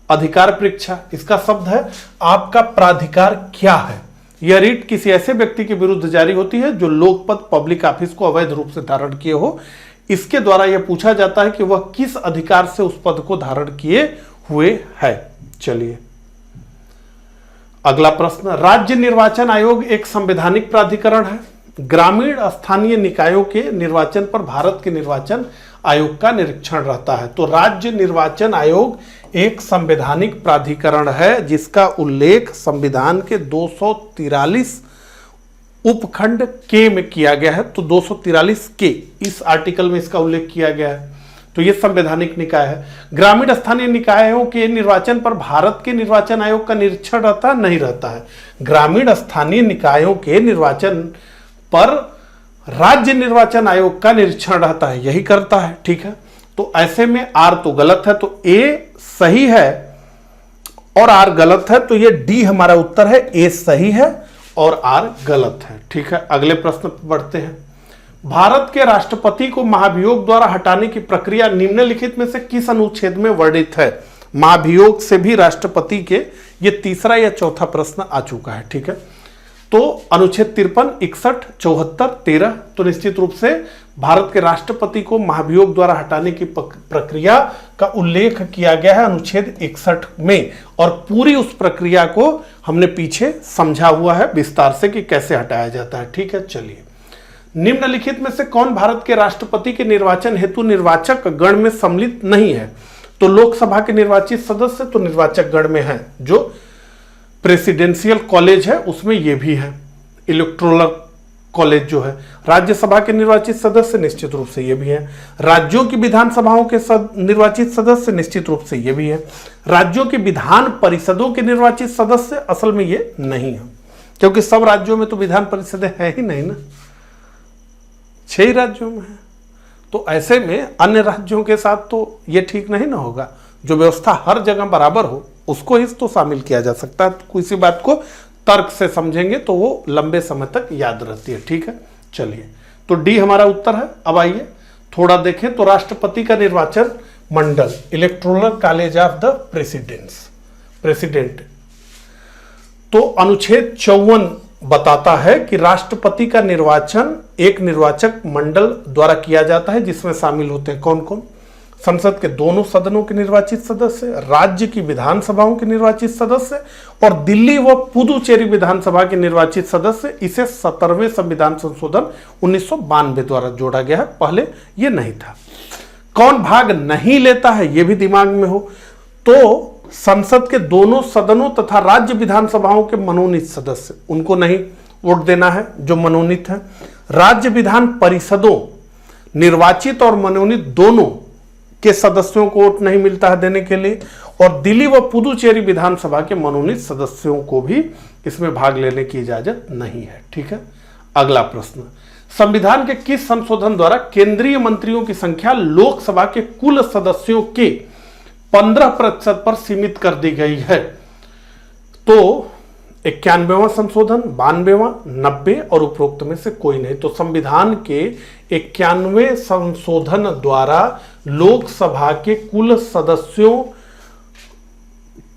अधिकार परीक्षा, इसका शब्द है आपका प्राधिकार क्या है। यह रीट किसी ऐसे व्यक्ति के विरुद्ध जारी होती है जो लोकपद, पब्लिक ऑफिस को अवैध रूप से धारण किए हो। इसके द्वारा यह पूछा जाता है कि वह किस अधिकार से उस पद को धारण किए हुए है। चलिए अगला प्रश्न, राज्य निर्वाचन आयोग एक संवैधानिक प्राधिकरण है। ग्रामीण स्थानीय निकायों के निर्वाचन पर भारत के निर्वाचन आयोग का निरीक्षण रहता है। तो राज्य निर्वाचन आयोग एक संवैधानिक प्राधिकरण है जिसका उल्लेख संविधान के 243 उपखंड के में किया गया है। तो 243 के इस आर्टिकल में इसका उल्लेख किया गया है। तो यह संवैधानिक निकाय है। ग्रामीण स्थानीय निकायों के निर्वाचन पर भारत के निर्वाचन आयोग का निरीक्षण रहता नहीं रहता है। ग्रामीण स्थानीय निकायों के निर्वाचन पर राज्य निर्वाचन आयोग का निरीक्षण रहता है, यही करता है, ठीक है। तो ऐसे में आर तो गलत है, तो ए सही है और आर गलत है। तो ये डी हमारा उत्तर है, ए सही है और आर गलत है, ठीक है। अगले प्रश्न पर बढ़ते हैं। भारत के राष्ट्रपति को महाभियोग द्वारा हटाने की प्रक्रिया निम्नलिखित में से किस अनुच्छेद में वर्णित है? महाभियोग से भी राष्ट्रपति के ये तीसरा या चौथा प्रश्न आ चुका है, ठीक है। तो अनुच्छेद 53, 61, 74, 13। तो निश्चित रूप से भारत के राष्ट्रपति को महाभियोग द्वारा हटाने की प्रक्रिया का उल्लेख किया गया है अनुच्छेद 61 में, और पूरी उस प्रक्रिया को हमने पीछे समझा हुआ है विस्तार से कि कैसे हटाया जाता है, ठीक है। चलिए, निम्नलिखित में से कौन भारत के राष्ट्रपति के निर्वाचन हेतु निर्वाचक गण में सम्मिलित नहीं है? तो लोकसभा के निर्वाचित सदस्य तो निर्वाचक गण में है, जो प्रेसिडेंशियल कॉलेज है उसमें ये भी है, इलेक्टोरल कॉलेज जो है। राज्यसभा के निर्वाचित सदस्य निश्चित रूप से ये भी है। राज्यों की विधानसभाओं के निर्वाचित सदस्य निश्चित रूप से ये भी है। राज्यों की विधान परिषदों के निर्वाचित सदस्य असल में ये नहीं है, क्योंकि सब राज्यों में तो विधान परिषदें है ही नहीं ना, 6 राज्यों में है। तो ऐसे में अन्य राज्यों के साथ तो ये ठीक नहीं ना होगा। जो व्यवस्था हर जगह बराबर हो उसको ही तो शामिल किया जा सकता है। तो किसी बात को तर्क से समझेंगे तो वो लंबे समय तक याद रहती है। ठीक है, चलिए, तो डी हमारा उत्तर है। अब आइए थोड़ा देखें तो राष्ट्रपति का निर्वाचन मंडल, electoral college of the president, तो अनुच्छेद 54 बताता है कि राष्ट्रपति का निर्वाचन एक निर्वाचक मंडल द्वारा किया जाता है, जिसमें शामिल होते हैं कौन कौन? संसद के दोनों सदनों के निर्वाचित सदस्य, राज्य की विधानसभाओं के निर्वाचित सदस्य और दिल्ली व पुदुचेरी विधानसभा के निर्वाचित सदस्य। इसे 17वें संविधान संशोधन 1992 द्वारा जोड़ा गया है, पहले ये नहीं था। कौन भाग नहीं लेता है ये भी दिमाग में हो तो संसद के दोनों सदनों तथा राज्य विधानसभाओं के मनोनीत सदस्य, उनको नहीं वोट देना है जो मनोनीत है। राज्य विधान परिषदों, निर्वाचित और मनोनीत दोनों के सदस्यों को वोट नहीं मिलता है देने के लिए, और दिल्ली व पुदुचेरी विधानसभा के मनोनीत सदस्यों को भी इसमें भाग लेने की इजाजत नहीं है। ठीक है, अगला प्रश्न, संविधान के किस संशोधन द्वारा केंद्रीय मंत्रियों की संख्या लोकसभा के कुल सदस्यों के 15% पर सीमित कर दी गई है? तो 91वां संशोधन, 92वां, 90 और उपरोक्त में से कोई नहीं। तो संविधान के 91वें संशोधन द्वारा लोकसभा के कुल सदस्यों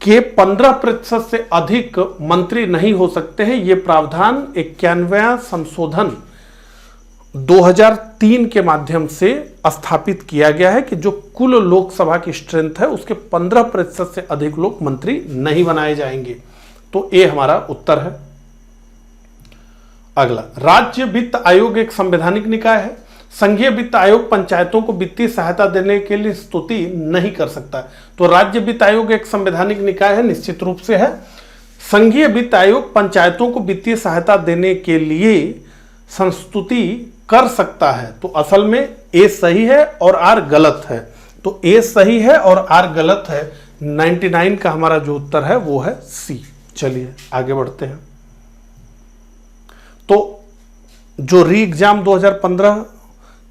के 15% से अधिक मंत्री नहीं हो सकते हैं। यह प्रावधान 91वां संशोधन 2003 के माध्यम से स्थापित किया गया है कि जो कुल लोकसभा की स्ट्रेंथ है उसके 15% से अधिक लोग मंत्री नहीं बनाए जाएंगे। तो ये हमारा उत्तर है। अगला, राज्य वित्त आयोग एक संवैधानिक निकाय है। संघीय वित्त आयोग पंचायतों को वित्तीय सहायता देने के लिए स्तुति नहीं कर सकता। तो राज्य वित्त आयोग एक संवैधानिक निकाय है, निश्चित रूप से है। संघीय वित्त आयोग पंचायतों को वित्तीय सहायता देने के लिए संस्तुति कर सकता है। तो असल में ए सही है और आर गलत है। तो ए सही है और आर गलत है। 99 का हमारा जो उत्तर है वो है सी। चलिए आगे बढ़ते हैं। तो जो री एग्जाम 2015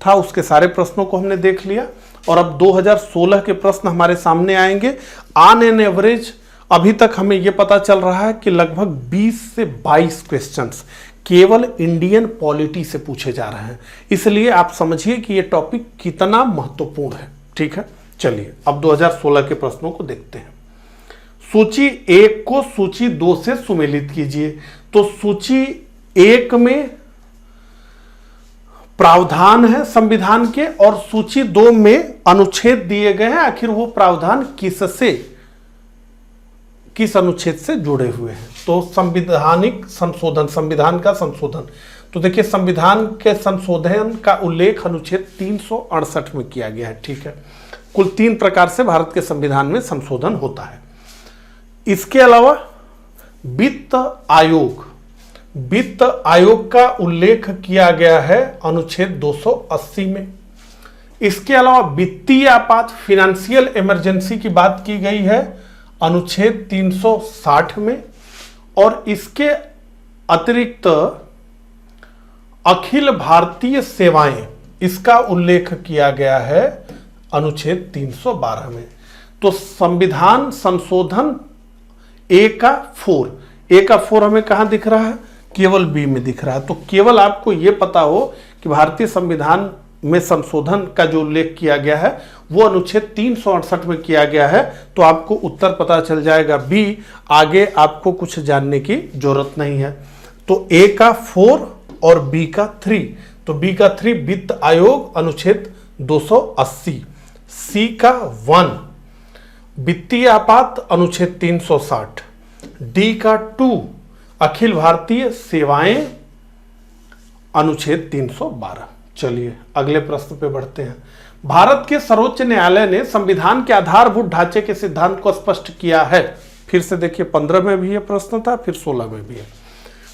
था उसके सारे प्रश्नों को हमने देख लिया और अब 2016 के प्रश्न हमारे सामने आएंगे। ऑन एन एवरेज अभी तक हमें यह पता चल रहा है कि लगभग 20 से 22 क्वेश्चंस केवल इंडियन पॉलिटी से पूछे जा रहे हैं। इसलिए आप समझिए कि यह टॉपिक कितना महत्वपूर्ण है। ठीक है, चलिए अब 2016 के प्रश्नों को देखते हैं। सूची 1 को सूची 2 से सुमेलित कीजिए। तो सूची 1 में प्रावधान है संविधान के और सूची 2 में अनुच्छेद दिए गए हैं। आखिर वो प्रावधान किस अनुच्छेद से जुड़े हुए हैं? तो संविधानिक संशोधन, संविधान का संशोधन। तो देखिए संविधान के संशोधन का उल्लेख अनुच्छेद 368 में किया गया है। ठीक है, कुल 3 प्रकार से भारत के संविधान में संशोधन होता है। इसके अलावा वित्त आयोग का उल्लेख किया गया है अनुच्छेद 280 में। इसके अलावा वित्तीय आपात, फिनेंशियल इमरजेंसी की बात की गई है अनुच्छेद 360 में। और इसके अतिरिक्त अखिल भारतीय सेवाएं, इसका उल्लेख किया गया है अनुच्छेद 312 में। तो संविधान संशोधन ए का 4 हमें कहां दिख रहा है? केवल बी में दिख रहा है। तो केवल आपको यह पता हो कि भारतीय संविधान में संशोधन का जो उल्लेख किया गया है वो अनुच्छेद 368 में किया गया है, तो आपको उत्तर पता चल जाएगा बी। आगे आपको कुछ जानने की जरूरत नहीं है। तो ए का 4 और बी का 3। तो बी का 3 वित्त आयोग अनुच्छेद 280, सी का 1 वित्तीय आपात अनुच्छेद 360, डी का 2 अखिल भारतीय सेवाएं अनुच्छेद 312। चलिए अगले प्रश्न पे बढ़ते हैं। भारत के सर्वोच्च न्यायालय ने संविधान के आधारभूत ढांचे के सिद्धांत को स्पष्ट किया है। फिर से देखिए 15 में भी ये प्रश्न था, फिर 16 में भी है।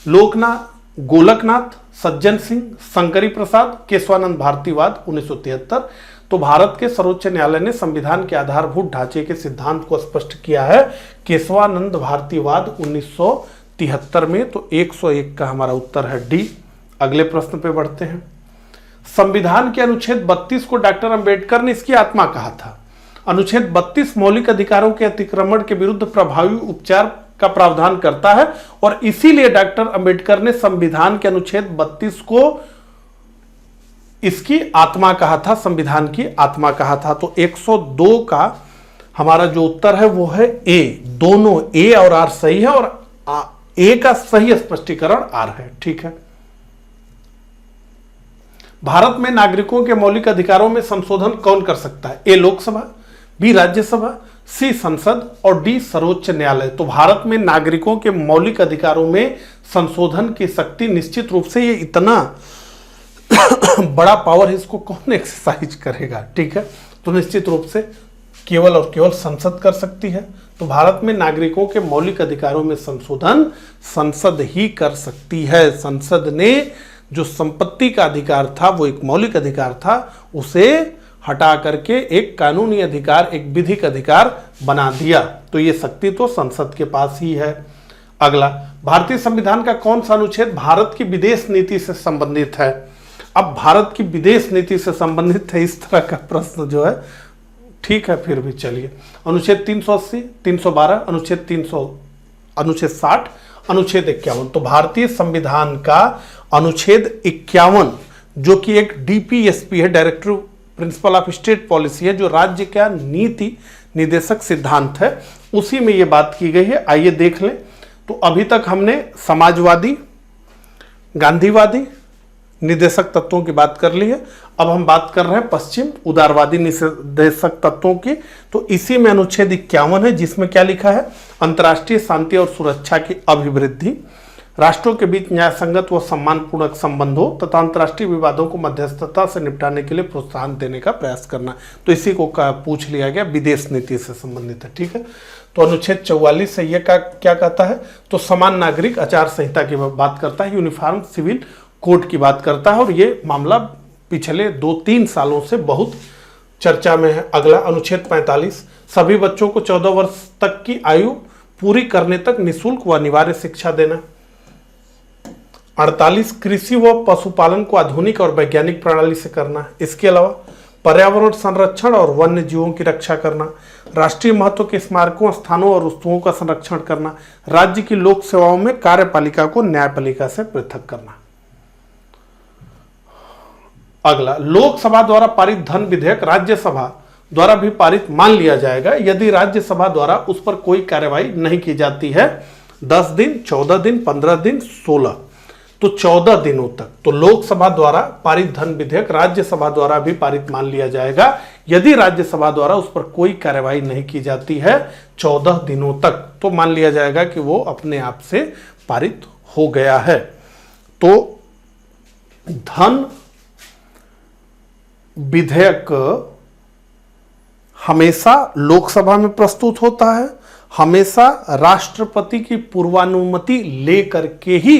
लोकनाथ, गोलकनाथ, सज्जन सिंह, शंकरी प्रसाद, केशवानंद भारतीवाद 1973। तो भारत के सर्वोच्च न्यायालय ने संविधान के आधारभूत ढांचे के सिद्धांत को स्पष्ट किया है केशवानंद भारतीवाद 1973 में। तो 101 का हमारा उत्तर है डी। अगले प्रश्न पे बढ़ते हैं। संविधान के अनुच्छेद 32 को डॉक्टर अंबेडकर ने इसकी आत्मा कहा था। अनुच्छेद 32 मौलिक अधिकारों के अतिक्रमण के विरुद्ध प्रभावी उपचार का प्रावधान करता है और इसीलिए डॉक्टर अंबेडकर ने संविधान के अनुच्छेद 32 को इसकी आत्मा कहा था, संविधान की आत्मा कहा था। तो 102 का हमारा जो उत्तर है वो है ए। दोनों ए और आर सही है और ए का सही स्पष्टीकरण आर है। ठीक है। भारत में नागरिकों के मौलिक अधिकारों में संशोधन कौन कर सकता है? ए लोकसभा, बी राज्यसभा, सी संसद और डी सर्वोच्च न्यायालय। तो भारत में नागरिकों के मौलिक अधिकारों में संशोधन की शक्ति निश्चित रूप से, ये इतना बड़ा पावर है, इसको कौन एक्सरसाइज करेगा? ठीक है। तो निश्चित रूप से केवल और केवल संसद कर सकती है। तो भारत में नागरिकों के मौलिक अधिकारों में संशोधन संसद ही कर सकती है। संसद ने जो संपत्ति का अधिकार था, वो एक मौलिक अधिकार था, उसे हटा करके एक कानूनी अधिकार, एक विधिक अधिकार बना दिया। तो ये शक्ति तो संसद के पास ही है। अगला, भारतीय संविधान का कौन सा अनुच्छेद भारत की विदेश नीति से संबंधित है? अब भारत की विदेश नीति से संबंधित है इस तरह का प्रश्न जो है, ठीक है, फिर भी चलिए। अनुच्छेद 380, 312, अनुच्छेद 60, अनुच्छेद 51। तो भारतीय संविधान का अनुच्छेद 51 जो कि एक डीपीएसपी है, directive principle of state policy है, जो राज्य का नीति निर्देशक सिद्धांत है, उसी में ये बात की गई है। आइए देख लें। तो अभी तक हमने समाजवादी, गांधीवादी निर्देशक तत्वों की बात कर ली है। अब हम बात कर रहे हैं पश्चिम उदारवादी निर्देशक तत्वों की। तो इसी में अनुच्छेद 51 है, जिसमें क्या लिखा है? अंतर्राष्ट्रीय शांति और सुरक्षा की अभिवृद्धि, राष्ट्रों के बीच न्यायसंगत व सम्मानपूर्वक संबंधों तथा अंतर्राष्ट्रीय विवादों को मध्यस्थता से निपटाने के लिए प्रोत्साहन देने का प्रयास करना। तो इसी को पूछ लिया गया, विदेश नीति से संबंधित है। ठीक है। तो अनुच्छेद 44 से यह क्या कहता है? तो समान नागरिक आचार संहिता की बात करता है, यूनिफॉर्म सिविल कोड की बात करता है, और ये मामला पिछले 2-3 सालों से बहुत चर्चा में है। अगला, अनुच्छेद 45, सभी बच्चों को 14 वर्ष तक की आयु पूरी करने तक निःशुल्क व अनिवार्य शिक्षा देना। 48, कृषि व पशुपालन को आधुनिक और वैज्ञानिक प्रणाली से करना। इसके अलावा पर्यावरण संरक्षण और वन्य जीवों की रक्षा करना, राष्ट्रीय महत्व के स्मारकों, स्थानों और वस्तुओं का संरक्षण करना, राज्य की लोक सेवाओं में कार्यपालिका को न्यायपालिका से पृथक करना। अगला, लोकसभा द्वारा पारित धन विधेयक राज्यसभा द्वारा भी पारित मान लिया जाएगा यदि राज्यसभा द्वारा उस पर कोई कार्यवाही नहीं की जाती है। 10 दिन, 14 दिन, 15 दिन, 16, तो 14 दिनों तक। तो लोकसभा द्वारा पारित धन विधेयक राज्यसभा द्वारा भी पारित मान लिया जाएगा यदि राज्यसभा द्वारा उस पर कोई कार्यवाही नहीं की जाती है 14 दिनों तक, तो मान लिया जाएगा कि वो अपने आप से पारित हो गया है। तो धन विधेयक हमेशा लोकसभा में प्रस्तुत होता है, हमेशा राष्ट्रपति की पूर्वानुमति लेकर के ही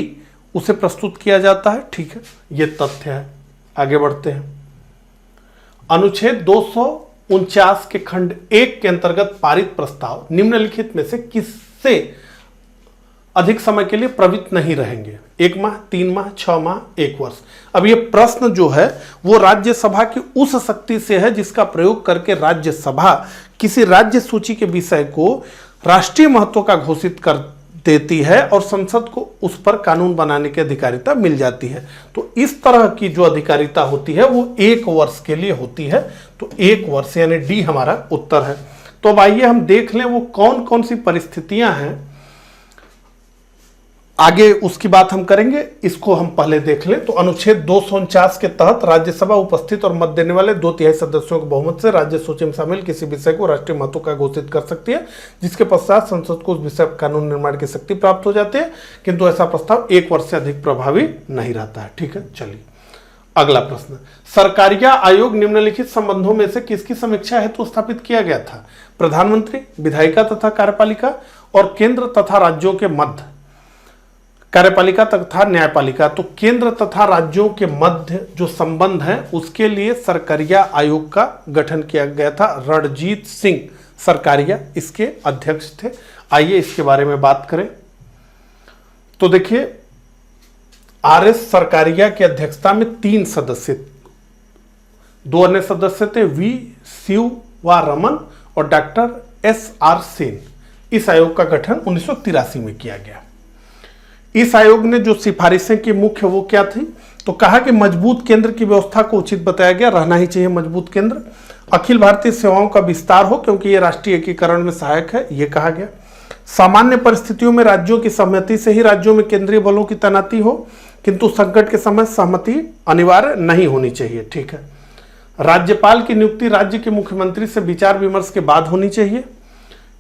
उसे प्रस्तुत किया जाता है। ठीक है, यह तथ्य है। आगे बढ़ते हैं। अनुच्छेद 249 के खंड 1 के अंतर्गत पारित प्रस्ताव निम्नलिखित में से किससे अधिक समय के लिए प्रवृत्त नहीं रहेंगे? 1 माह, 3 माह, 6 माह, 1 वर्ष। अब यह प्रश्न जो है वो राज्यसभा की उस शक्ति से है जिसका प्रयोग करके राज्यसभा किसी राज्य सूची के विषय को राष्ट्रीय महत्व का घोषित कर देती है और संसद को उस पर कानून बनाने की अधिकारिता मिल जाती है। तो इस तरह की जो अधिकारिता होती है वो 1 वर्ष के लिए होती है। तो 1 वर्ष यानी डी हमारा उत्तर है। तो अब आइए हम देख लें वो कौन कौन सी परिस्थितियां हैं, आगे उसकी बात हम करेंगे, इसको हम पहले देख लें। तो अनुच्छेद 249 के तहत राज्यसभा उपस्थित और मत देने वाले 2/3 सदस्यों के बहुमत से राज्य सूची में शामिल किसी विषय को राष्ट्रीय महत्व का घोषित कर सकती है, जिसके पश्चात संसद को उस विषय पर कानून निर्माण की शक्ति प्राप्त हो जाती है, किंतु ऐसा प्रस्ताव 1 वर्ष से अधिक प्रभावी नहीं रहता है। ठीक है, चलिए अगला प्रश्न। सरकारिया आयोग निम्नलिखित संबंधों में से किसकी समीक्षा हेतु स्थापित किया गया था? प्रधानमंत्री, विधायिका तथा कार्यपालिका और केंद्र तथा राज्यों के मध्य कार्यपालिका तथा न्यायपालिका। तो केंद्र तथा राज्यों के मध्य जो संबंध है उसके लिए सरकारिया आयोग का गठन किया गया था। रणजीत सिंह सरकारिया इसके अध्यक्ष थे। आइए इसके बारे में बात करें। तो देखिए, आरएस सरकारिया की अध्यक्षता में 3 सदस्य, 2 अन्य सदस्य थे, वी शिवरमन और डॉक्टर SR सेन। इस आयोग का गठन 1983 में किया गया। इस आयोग ने जो सिफारिशें की मुख्य वो क्या थी, तो कहा कि मजबूत केंद्र की व्यवस्था को उचित बताया गया, रहना ही चाहिए मजबूत केंद्र। अखिल भारतीय सेवाओं का विस्तार हो क्योंकि ये राष्ट्रीय एकीकरण में सहायक है, ये कहा गया। सामान्य परिस्थितियों में राज्यों की सहमति से ही राज्यों में केंद्रीय बलों की तैनाती हो, किंतु संकट के समय सहमति अनिवार्य नहीं होनी चाहिए। ठीक है। राज्यपाल की नियुक्ति राज्य के मुख्यमंत्री से विचार विमर्श के बाद होनी चाहिए।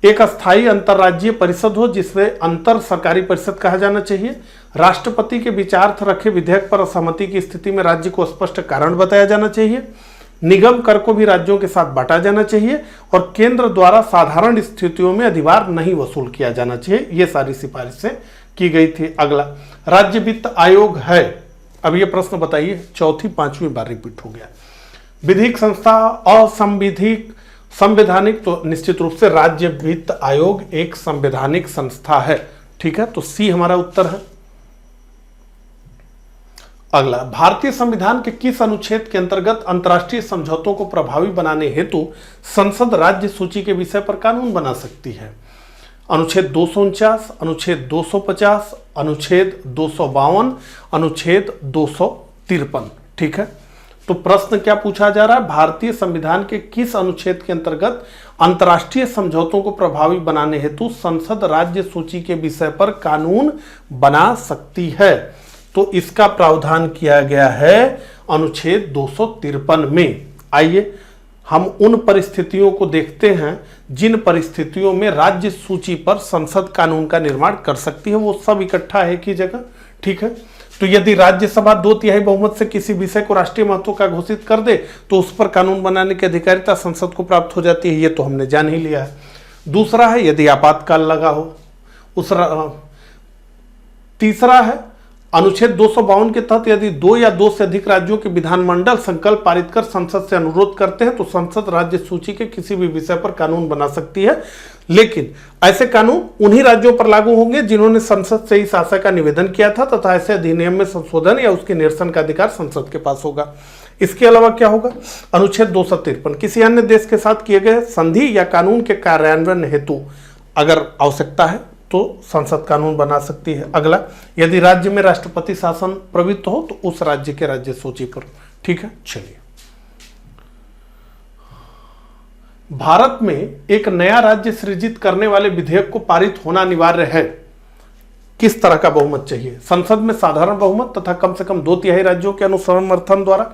एक अस्थायी अंतर्राज्यीय परिषद हो जिसमें अंतर सरकारी परिषद कहा जाना चाहिए। राष्ट्रपति के विचारार्थ रखे विधेयक पर असहमति की स्थिति में राज्य को स्पष्ट कारण बताया जाना चाहिए। निगम कर को भी राज्यों के साथ बांटा जाना चाहिए और केंद्र द्वारा साधारण स्थितियों में अधिभार नहीं वसूल किया जाना चाहिए। ये सारी सिफारिशें की गई थी। अगला राज्य वित्त आयोग है। अब ये प्रश्न बताइए, 4वीं 5वीं बार रिपीट हो गया। विधिक संस्था असंविधिक संवैधानिक, तो निश्चित रूप से राज्य वित्त आयोग एक संवैधानिक संस्था है। ठीक है, तो सी हमारा उत्तर है। अगला, भारतीय संविधान के किस अनुच्छेद के अंतर्गत अंतर्राष्ट्रीय समझौतों को प्रभावी बनाने हेतु संसद राज्य सूची के विषय पर कानून बना सकती है? अनुच्छेद 249, अनुच्छेद 250, अनुच्छेद 252, अनुच्छेद 253। ठीक है, तो प्रश्न क्या पूछा जा रहा है, भारतीय संविधान के किस अनुच्छेद के अंतर्गत अंतर्राष्ट्रीय समझौतों को प्रभावी बनाने हेतु संसद राज्य सूची के विषय पर कानून बना सकती है? तो इसका प्रावधान किया गया है अनुच्छेद 253 में। आइए हम उन परिस्थितियों को देखते हैं जिन परिस्थितियों में राज्य सूची पर संसद कानून का निर्माण कर सकती है। वो सब इकट्ठा है एक ही जगह। ठीक है, तो यदि राज्यसभा 2/3 बहुमत से किसी विषय को राष्ट्रीय महत्व का घोषित कर दे तो उस पर कानून बनाने की अधिकारिता संसद को प्राप्त हो जाती है। ये तो हमने जान ही लिया है। दूसरा है यदि आपातकाल लगा हो। तीसरा है अनुच्छेद 252 के तहत यदि 2 या 2 से अधिक राज्यों के विधानमंडल संकल्प पारित कर संसद से अनुरोध करते हैं तो संसद राज्य सूची के किसी भी विषय पर कानून बना सकती है, लेकिन ऐसे कानून उन्हीं राज्यों पर लागू होंगे जिन्होंने संसद से इस आशय का निवेदन किया था तथा ऐसे अधिनियम में संशोधन या उसके निरसन का अधिकार संसद के पास होगा। इसके अलावा क्या होगा, अनुच्छेद 253 किसी अन्य देश के साथ किए गए संधि या कानून के कार्यान्वयन हेतु अगर आवश्यकता है तो संसद कानून बना सकती है। अगला, यदि राज्य में राष्ट्रपति शासन प्रवृत्त हो तो उस राज्य के राज्य सूची पर। ठीक है, चलिए, भारत में एक नया राज्य सृजित करने वाले विधेयक को पारित होना अनिवार्य है। किस तरह का बहुमत चाहिए? संसद में साधारण बहुमत तथा कम से कम 2/3 राज्यों के अनुसमर्थन द्वारा,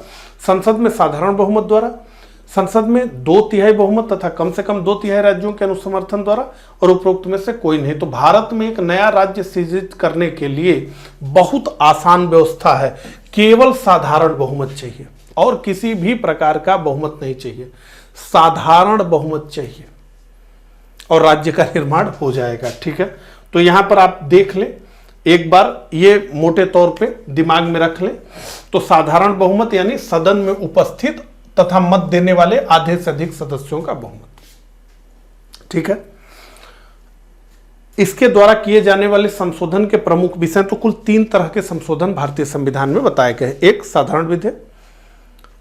संसद में साधारण बहुमत द्वारा, संसद में 2/3 बहुमत तथा कम से कम 2/3 राज्यों के अनुसमर्थन द्वारा, और उपरोक्त में से कोई नहीं। तो भारत में एक नया राज्य सृजित करने के लिए बहुत आसान व्यवस्था है। केवल साधारण बहुमत चाहिए और किसी भी प्रकार का बहुमत नहीं चाहिए, साधारण बहुमत चाहिए और राज्य का निर्माण हो जाएगा। ठीक है, तो यहां पर आप देख लें एक बार, ये मोटे तौर पे दिमाग में रख लें। तो साधारण बहुमत यानी सदन में उपस्थित तथा मत देने वाले आधे से अधिक सदस्यों का बहुमत। ठीक है, इसके द्वारा किए जाने वाले संशोधन के प्रमुख विषय, तो कुल 3 तरह के संशोधन भारतीय संविधान में बताए गए। एक साधारण विधेयक,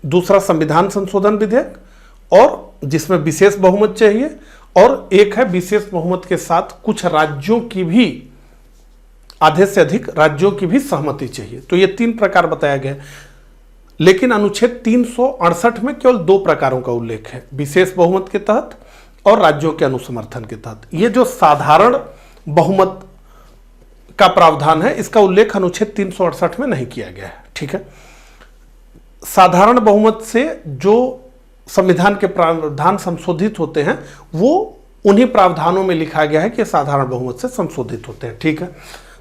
दूसरा संविधान संशोधन विधेयक और जिसमें विशेष बहुमत चाहिए, और एक है विशेष बहुमत के साथ कुछ राज्यों की भी, आधे से अधिक राज्यों की भी सहमति चाहिए। तो ये 3 प्रकार बताया गया। लेकिन अनुच्छेद 368 में केवल 2 प्रकारों का उल्लेख है, विशेष बहुमत के तहत और राज्यों के अनुसमर्थन के तहत। ये जो साधारण बहुमत का प्रावधान है इसका उल्लेख अनुच्छेद 368 में नहीं किया गया है। ठीक है, साधारण बहुमत से जो संविधान के प्रावधान संशोधित होते हैं वो उन्हीं प्रावधानों में लिखा गया है कि साधारण बहुमत से संशोधित होते हैं। ठीक है,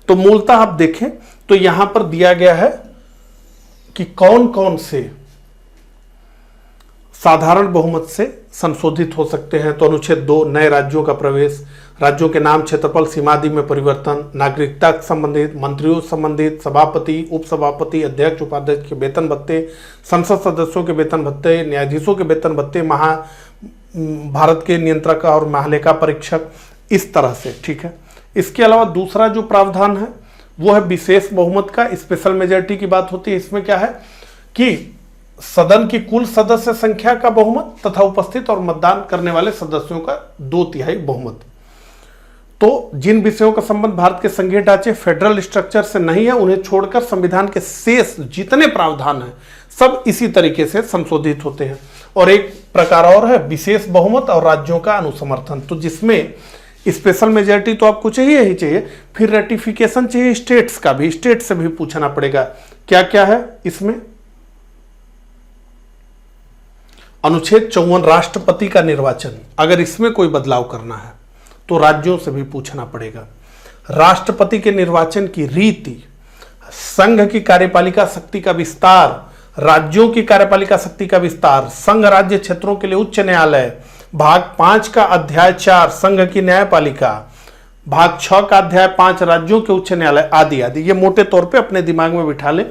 तो मूलतः आप देखें तो यहां पर दिया गया है कि कौन कौन से साधारण बहुमत से संशोधित हो सकते हैं। तो अनुच्छेद 2 नए राज्यों का प्रवेश, राज्यों के नाम, क्षेत्रफल, सीमादि में परिवर्तन, नागरिकता से संबंधित, मंत्रियों से संबंधित, सभापति, उपसभापति, अध्यक्ष, उपाध्यक्ष के वेतन भत्ते, संसद सदस्यों के वेतन भत्ते, न्यायाधीशों के वेतन भत्ते, भारत के नियंत्रक और महालेखा परीक्षक, इस तरह से, ठीक है। इसके अलावा दूसरा जो प्रावधान है वो है विशेष बहुमत का, स्पेशल मेजॉरिटी की बात होती है। इसमें क्या है कि सदन की कुल सदस्य संख्या का बहुमत तथा उपस्थित और मतदान करने वाले सदस्यों का 2/3 बहुमत। तो जिन विषयों का संबंध भारत के संघीय ढांचे फेडरल स्ट्रक्चर से नहीं है, उन्हें छोड़कर संविधान के शेष जितने प्रावधान हैं सब इसी तरीके से संशोधित होते हैं। और एक प्रकार और है विशेष बहुमत और राज्यों का अनुसमर्थन, तो जिसमें स्पेशल मेजॉरिटी तो आपको चाहिए ही चाहिए, फिर रेटिफिकेशन चाहिए स्टेट्स का भी, स्टेट से भी पूछना पड़ेगा क्या क्या है इसमें। अनुच्छेद 54 राष्ट्रपति का निर्वाचन, अगर इसमें कोई बदलाव करना है तो राज्यों से भी पूछना पड़ेगा। राष्ट्रपति के निर्वाचन की रीति, संघ की कार्यपालिका शक्ति का विस्तार, राज्यों की कार्यपालिका शक्ति का विस्तार, संघ राज्य क्षेत्रों के लिए उच्च न्यायालय, भाग 5 का अध्याय 4 संघ की न्यायपालिका, भाग 6 का अध्याय 5 राज्यों के उच्च न्यायालय, आदि आदि। ये मोटे तौर पे अपने दिमाग में बिठा ले,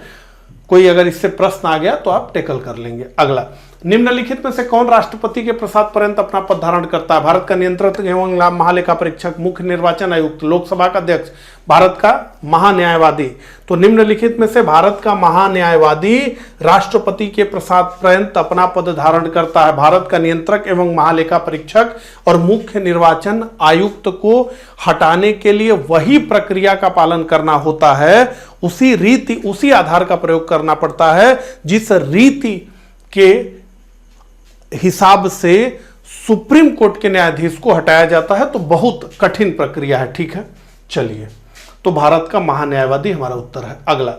कोई अगर इससे प्रश्न आ गया तो आप टेकल कर लेंगे। अगला, निम्नलिखित में से कौन राष्ट्रपति के प्रसाद पर्यंत अपना पद धारण करता है? भारत का नियंत्रक एवं महालेखा परीक्षक, मुख्य निर्वाचन आयुक्त, लोकसभा का अध्यक्ष, भारत का महान्यायवादी। तो निम्नलिखित में से भारत का महान्यायवादी राष्ट्रपति के प्रसाद पर्यंत अपना पद धारण करता है। भारत का नियंत्रक एवं महालेखा परीक्षक और मुख्य निर्वाचन आयुक्त को हटाने के लिए वही प्रक्रिया का पालन करना होता है, उसी रीति, उसी आधार का प्रयोग करना पड़ता है जिस रीति के हिसाब से सुप्रीम कोर्ट के न्यायाधीश को हटाया जाता है। तो बहुत कठिन प्रक्रिया है, ठीक है। चलिए, तो भारत का महान्यायवादी हमारा उत्तर है। अगला,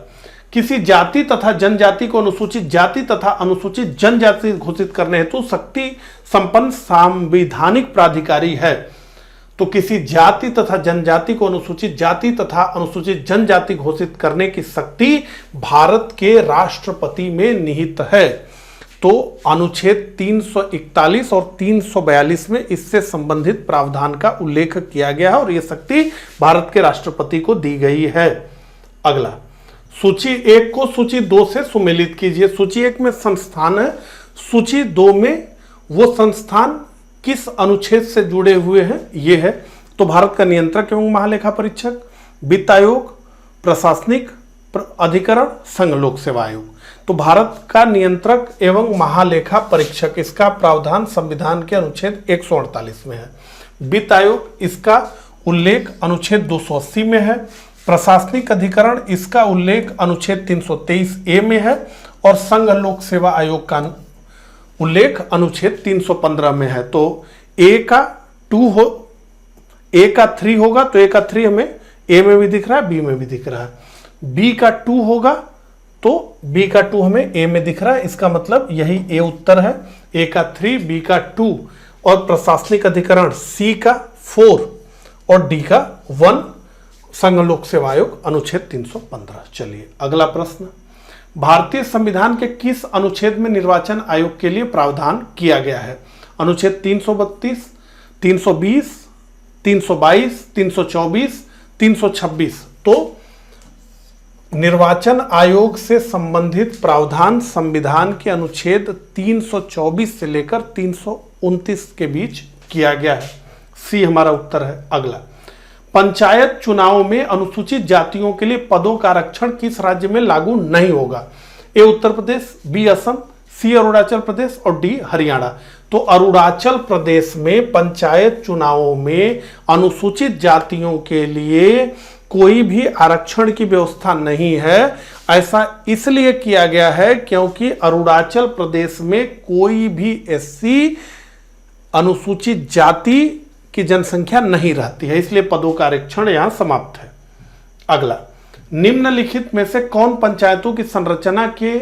किसी जाति तथा जनजाति को अनुसूचित जाति तथा अनुसूचित जनजाति घोषित करने हेतु शक्ति संपन्न संवैधानिक प्राधिकारी है। तो किसी जाति तथा जनजाति को अनुसूचित जाति तथा अनुसूचित जनजाति घोषित करने की शक्ति भारत के राष्ट्रपति में निहित है। तो अनुच्छेद 341 और 342 में इससे संबंधित प्रावधान का उल्लेख किया गया है और यह शक्ति भारत के राष्ट्रपति को दी गई है। अगला, सूची 1 को सूची 2 से सुमेलित कीजिए। सूची 1 में संस्थान है, सूची 2 में वो संस्थान किस अनुच्छेद से जुड़े हुए हैं ये है। तो भारत का नियंत्रक एवं महालेखा परीक्षक, वित्त आयोग, प्रशासनिक अधिकरण, संघ लोक सेवा आयोग। तो भारत का नियंत्रक एवं महालेखा परीक्षक, इसका प्रावधान संविधान के अनुच्छेद 148 में है। वित्त आयोग, इसका उल्लेख अनुच्छेद 280 में है। प्रशासनिक अधिकरण, इसका उल्लेख अनुच्छेद 323A में है और संघ लोक सेवा आयोग का उल्लेख अनुच्छेद 315 में है। तो A का 3 होगा तो A का 3 हमें A में भी दिख रहा है, B में भी दिख रहा है। B का 2 होगा तो B का 2 हमें A में दिख रहा है, इसका मतलब यही A उत्तर है। A का 3, B का 2 और प्रशासनिक अधिकरण C का 4 और D का 1 संघ लोक सेवा आयोग अनुच्छेद 315। चलिए अगला प्रश्न, भारतीय संविधान के किस अनुच्छेद में निर्वाचन आयोग के लिए प्रावधान किया गया है? अनुच्छेद 332, 320, 322, 324, 326। तो निर्वाचन आयोग से संबंधित प्रावधान संविधान के अनुच्छेद 324 से लेकर 329 के बीच किया गया है। सी हमारा उत्तर है। अगला, पंचायत चुनाव में अनुसूचित जातियों के लिए पदों का आरक्षण किस राज्य में लागू नहीं होगा? ए उत्तर प्रदेश, बी असम, सी अरुणाचल प्रदेश और डी हरियाणा। तो अरुणाचल प्रदेश में पंचायत चुनावों में अनुसूचित जातियों के लिए कोई भी आरक्षण की व्यवस्था नहीं है। ऐसा इसलिए किया गया है क्योंकि अरुणाचल प्रदेश में कोई भी एससी अनुसूचित जाति की जनसंख्या नहीं रहती है, इसलिए पदों का आरक्षण यहां समाप्त है। अगला, निम्नलिखित में से कौन पंचायतों की संरचना के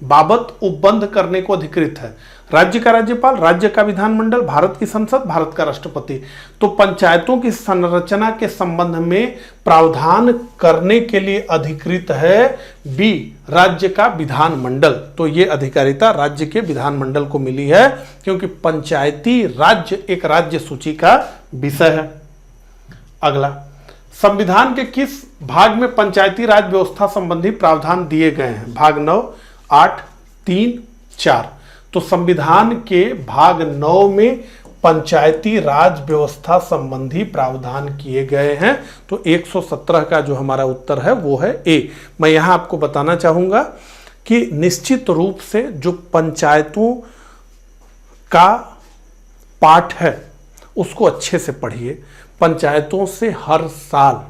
बाबत उपबंध करने को अधिकृत है? राज्य का राज्यपाल, राज्य का विधानमंडल, भारत की संसद, भारत का राष्ट्रपति। तो पंचायतों की संरचना के संबंध में प्रावधान करने के लिए अधिकृत है बी, राज्य का विधानमंडल। तो ये अधिकारिता राज्य के विधानमंडल को मिली है, क्योंकि पंचायती राज्य एक राज्य सूची का विषय है। अगला, संविधान के किस भाग में पंचायती राज व्यवस्था संबंधी प्रावधान दिए गए हैं? भाग 9, 8, 3, 4। तो संविधान के भाग 9 में पंचायती राज व्यवस्था संबंधी प्रावधान किए गए हैं। तो 117 का जो हमारा उत्तर है वो है ए। मैं यहां आपको बताना चाहूंगा कि निश्चित रूप से जो पंचायतों का पाठ है उसको अच्छे से पढ़िए। पंचायतों से हर साल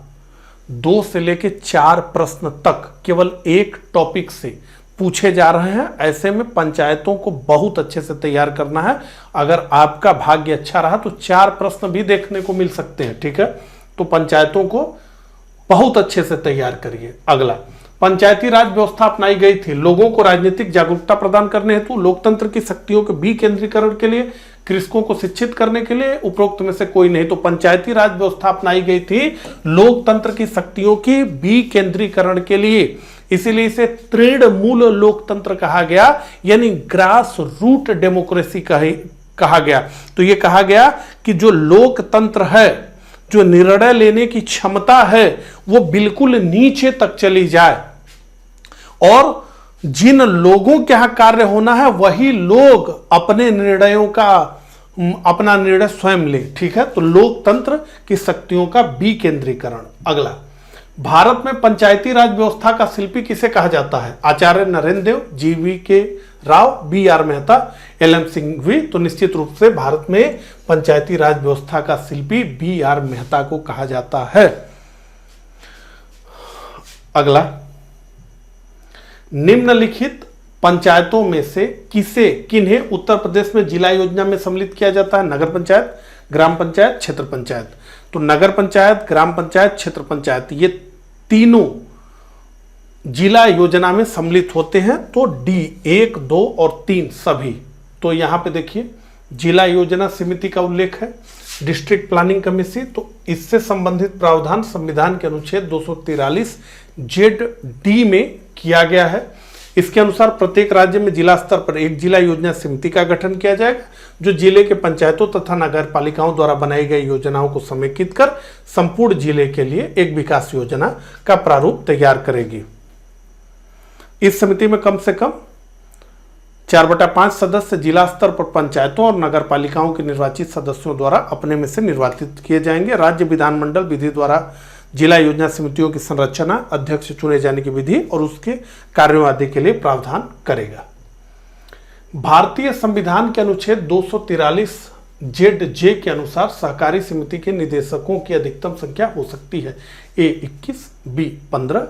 2 से लेकर 4 प्रश्न तक केवल एक टॉपिक से पूछे जा रहे हैं। ऐसे में पंचायतों को बहुत अच्छे से तैयार करना है। अगर आपका भाग्य अच्छा रहा तो 4 प्रश्न भी देखने को मिल सकते हैं, ठीक है। तो पंचायतों को बहुत अच्छे से तैयार करिए। अगला, पंचायती राज व्यवस्था अपनाई गई थी लोगों को राजनीतिक जागरूकता प्रदान करने हेतु, लोकतंत्र की शक्तियों के विकेंद्रीकरण के लिए, कृषकों को शिक्षित करने के लिए, उपरोक्त में से कोई नहीं। तो पंचायती राज व्यवस्था अपनाई गई थी लोकतंत्र की शक्तियों के विकेंद्रीकरण के लिए, इसीलिए इसे तृणमूल लोकतंत्र कहा गया, यानी ग्रास रूट डेमोक्रेसी कहा गया। तो यह कहा गया कि जो लोकतंत्र है, जो निर्णय लेने की क्षमता है, वो बिल्कुल नीचे तक चली जाए और जिन लोगों के यहां कार्य होना है वही लोग अपने निर्णयों का अपना निर्णय स्वयं ले, ठीक है। तो लोकतंत्र की शक्तियों का विकेंद्रीकरण। अगला, भारत में पंचायती राज व्यवस्था का शिल्पी किसे कहा जाता है? आचार्य नरेंद्र देव, GV.K. Rao, B.R. Mehta, L.M. Singhvi. तो निश्चित रूप से भारत में पंचायती राज व्यवस्था का शिल्पी B.R. मेहता को कहा जाता है। अगला, निम्नलिखित पंचायतों में से किन्हें उत्तर प्रदेश में जिला योजना में सम्मिलित किया जाता है? नगर पंचायत, ग्राम पंचायत, क्षेत्र पंचायत। तो नगर पंचायत, ग्राम पंचायत, क्षेत्र पंचायत, ये तीनों जिला योजना में सम्मिलित होते हैं। तो डी 1, 2 और 3 सभी। तो यहां पे देखिए जिला योजना समिति का उल्लेख है, डिस्ट्रिक्ट प्लानिंग कमेटी। तो इससे संबंधित प्रावधान संविधान के अनुच्छेद 243 ZD में किया गया है। इसके अनुसार प्रत्येक राज्य में जिला स्तर पर एक जिला योजना समिति का गठन किया जाएगा, जो जिले के पंचायतों तथा नगर पालिकाओं द्वारा बनाई गई योजनाओं को समेकित कर संपूर्ण जिले के लिए एक विकास योजना का प्रारूप तैयार करेगी। इस समिति में कम से कम 4/5 सदस्य जिला स्तर पर पंचायतों और नगर पालिकाओं के निर्वाचित सदस्यों द्वारा अपने में से निर्वाचित किए जाएंगे। राज्य विधानमंडल विधि द्वारा जिला योजना समितियों की संरचना, अध्यक्ष चुने जाने की विधि और उसके कार्यों आदि के लिए प्रावधान करेगा। भारतीय संविधान के अनुच्छेद 243 ZJ के अनुसार सहकारी समिति के निदेशकों की अधिकतम संख्या हो सकती है A 21, B 15,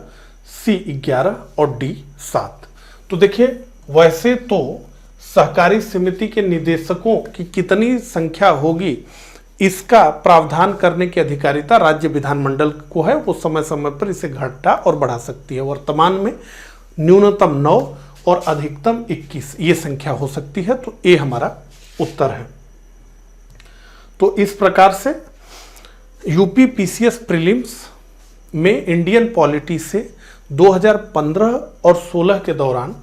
C 11 और D 7। तो देखिए, वैसे तो सहकारी समिति के निदेशकों की कितनी संख्या होगी इसका प्रावधान करने की अधिकारिता राज्य विधानमंडल को है। वो समय समय पर इसे घटा और बढ़ा सकती है। वर्तमान में न्यूनतम 9 और अधिकतम 21 ये संख्या हो सकती है। तो ए हमारा उत्तर है। तो इस प्रकार से यूपी PCS प्रीलिम्स में इंडियन पॉलिटी से 2015 और 16 के दौरान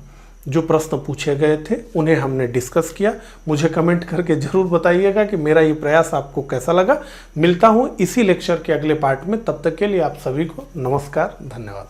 जो प्रश्न पूछे गए थे उन्हें हमने डिस्कस किया। मुझे कमेंट करके जरूर बताइएगा कि मेरा ये प्रयास आपको कैसा लगा। मिलता हूं इसी लेक्चर के अगले पार्ट में, तब तक के लिए आप सभी को नमस्कार, धन्यवाद।